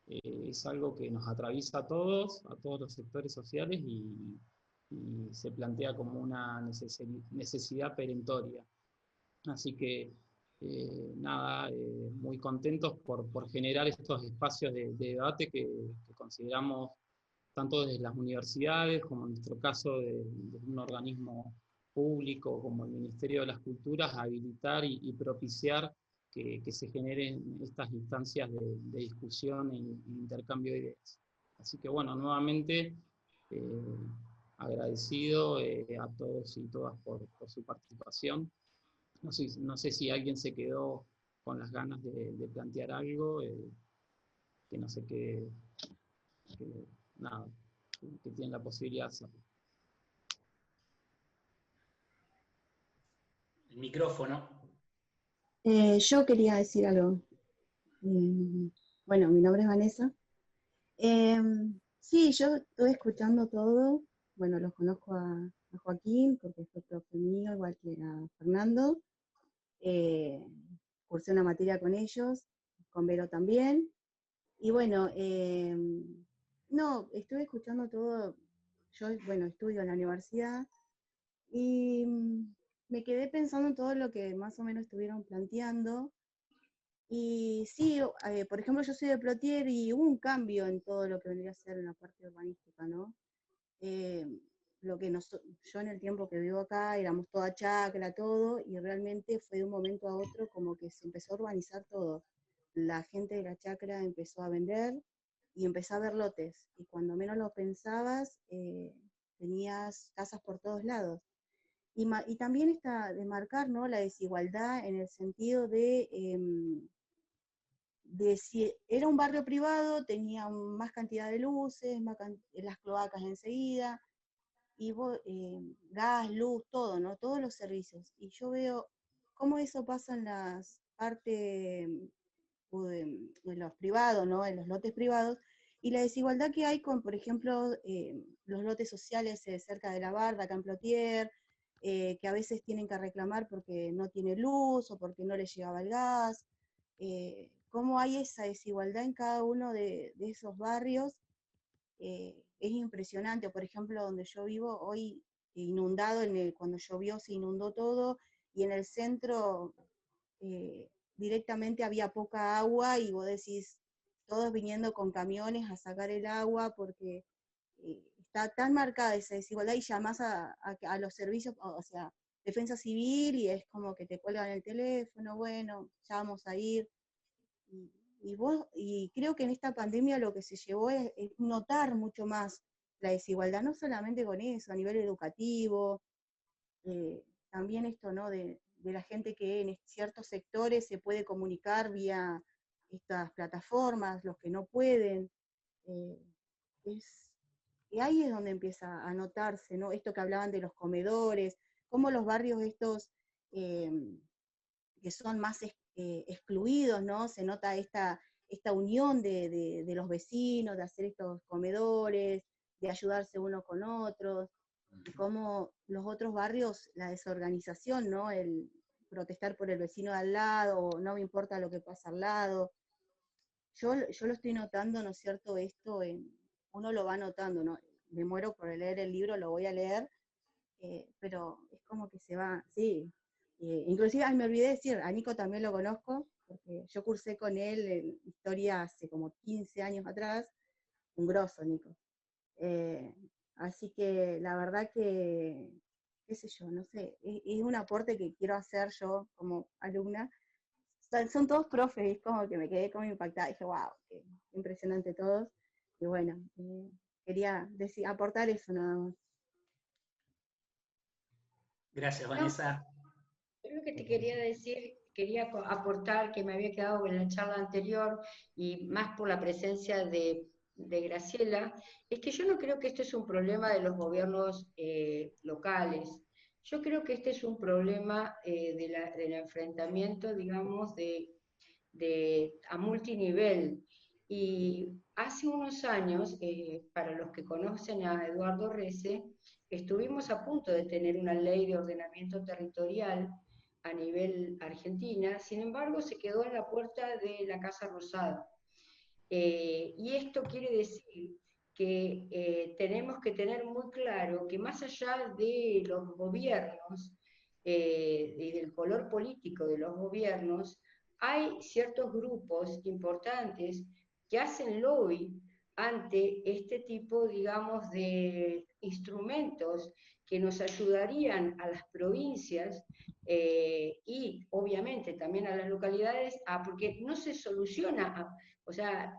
Es algo que nos atraviesa a todos los sectores sociales y se plantea como una necesidad perentoria. Así que, nada, muy contentos por generar estos espacios de debate que consideramos tanto desde las universidades como en nuestro caso de un organismo público como el Ministerio de las Culturas, habilitar y propiciar que se generen estas instancias de discusión e intercambio de ideas. Así que bueno, nuevamente agradecido a todos y todas por su participación. No sé si alguien se quedó con las ganas de plantear algo, que no sé qué, nada, que tienen la posibilidad de hacerlo. El micrófono. Yo quería decir algo. Bueno, mi nombre es Vanessa. Sí, yo estuve escuchando todo. Bueno, los conozco a Joaquín, porque fue profe mío, igual que a Fernando. Cursé una materia con ellos, con Vero también. Y bueno, no, estuve escuchando todo. Yo, bueno, estudio en la universidad y me quedé pensando en todo lo que más o menos estuvieron planteando. Y sí, por ejemplo, yo soy de Plotier y hubo un cambio en todo lo que vendría a ser en la parte urbanística, ¿no? Lo que yo en el tiempo que vivo acá éramos toda chacra, todo, y realmente fue de un momento a otro como que se empezó a urbanizar todo. La gente de la chacra empezó a vender y empezó a ver lotes, y cuando menos lo pensabas, tenías casas por todos lados. Y también está de marcar, ¿no?, la desigualdad en el sentido de si era un barrio privado, tenía más cantidad de luces, las cloacas enseguida, y gas, luz, todo, ¿no? Todos los servicios. Y yo veo cómo eso pasa en las partes de los privados, ¿no? En los lotes privados, y la desigualdad que hay con, por ejemplo, los lotes sociales cerca de la Barda, acá en Plotier, que a veces tienen que reclamar porque no tiene luz o porque no les llegaba el gas. Cómo hay esa desigualdad en cada uno de esos barrios, es impresionante. Por ejemplo, donde yo vivo, hoy inundado, cuando llovió se inundó todo, y en el centro directamente había poca agua, y vos decís, todos viniendo con camiones a sacar el agua, porque está tan marcada esa desigualdad, y llamás a los servicios, o sea, defensa civil, y es como que te cuelgan el teléfono, bueno, ya vamos a ir. Y creo que en esta pandemia lo que se llevó es notar mucho más la desigualdad, no solamente con eso, a nivel educativo, también esto, ¿no?, de la gente que en ciertos sectores se puede comunicar vía estas plataformas, los que no pueden. Y ahí es donde empieza a notarse, ¿no?, esto que hablaban de los comedores, cómo los barrios estos que son más excluidos, ¿no? Se nota esta unión de los vecinos, de hacer estos comedores, de ayudarse unos con otros, y cómo los otros barrios, la desorganización, ¿no? El protestar por el vecino de al lado, no me importa lo que pasa al lado. Yo lo estoy notando, ¿no es cierto?, esto, uno lo va notando, ¿no? Me muero por leer el libro, lo voy a leer, pero es como que se va, sí. Inclusive, me olvidé de decir, a Nico también lo conozco, porque yo cursé con él en historia hace como 15 años atrás, un grosso Nico. Así que la verdad que, qué sé yo, no sé, es un aporte que quiero hacer yo como alumna. Son todos profes, es como que me quedé como impactada, dije, wow, qué impresionante todos. Y bueno, quería aportar eso nada más. Gracias, Vanessa. Yo lo que te quería decir, quería aportar, que me había quedado en la charla anterior, y más por la presencia de Graciela, es que yo no creo que esto es un problema de los gobiernos locales. Yo creo que este es un problema del enfrentamiento, digamos, a multinivel. Y hace unos años, para los que conocen a Eduardo Rece, estuvimos a punto de tener una ley de ordenamiento territorial a nivel Argentina, sin embargo se quedó en la puerta de la Casa Rosada. Y esto quiere decir que tenemos que tener muy claro que más allá de los gobiernos y del color político de los gobiernos, hay ciertos grupos importantes que hacen lobby ante este tipo, digamos, de instrumentos que nos ayudarían a las provincias y obviamente también a las localidades, porque no se soluciona, o sea,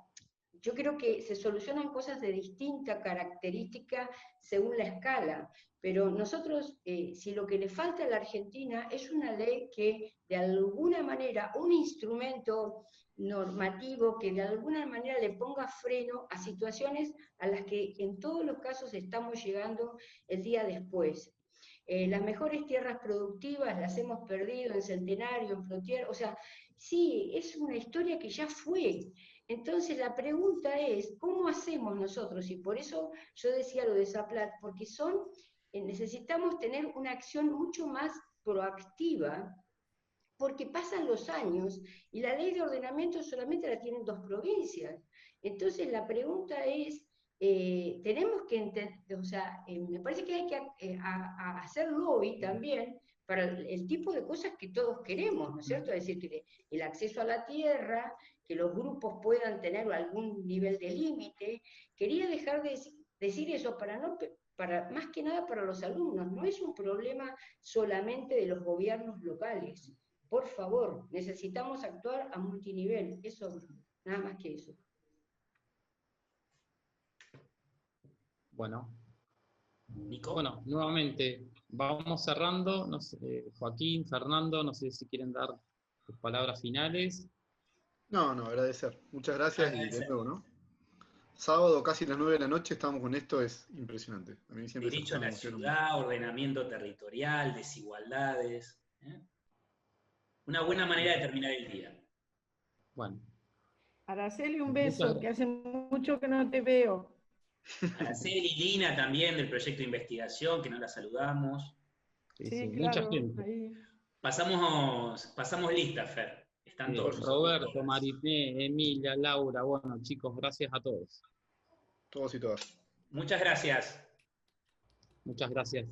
yo creo que se solucionan cosas de distinta característica según la escala, pero nosotros, si lo que le falta a la Argentina es una ley que de alguna manera, un instrumento normativo que de alguna manera le ponga freno a situaciones a las que en todos los casos estamos llegando el día después. Las mejores tierras productivas las hemos perdido en Centenario, en Frontier, o sea, sí, es una historia que ya fue. Entonces la pregunta es, ¿cómo hacemos nosotros? Y por eso yo decía lo de Zaplat, porque necesitamos tener una acción mucho más proactiva, porque pasan los años y la ley de ordenamiento solamente la tienen 2 provincias. Entonces la pregunta es, tenemos que entender, o sea, me parece que hay que hacer lobby también para el tipo de cosas que todos queremos, ¿no es cierto? Es decir, que el acceso a la tierra, que los grupos puedan tener algún nivel de límite. Quería dejar de decir eso más que nada para los alumnos. No es un problema solamente de los gobiernos locales. Por favor, necesitamos actuar a multinivel. Eso, nada más que eso. Bueno. Nico. Bueno, nuevamente, vamos cerrando. No sé, Joaquín, Fernando, no sé si quieren dar sus palabras finales. No, agradecer. Muchas gracias y de nuevo, ¿no? Sábado, casi las 9 de la noche, estamos con esto, es impresionante. A mí siempre Derecho a la ciudad, ordenamiento territorial, desigualdades. Una buena manera de terminar el día. Bueno. Araceli, un beso, que hace mucho que no te veo. Araceli, Lina también, del proyecto de investigación, que no la saludamos. Sí, claro. Mucha gente. Ahí. Pasamos lista, Fer. Están todos. Roberto, Mariné, Emilia, Laura, bueno, chicos, gracias a todos. Todos y todas. Muchas gracias. Muchas gracias.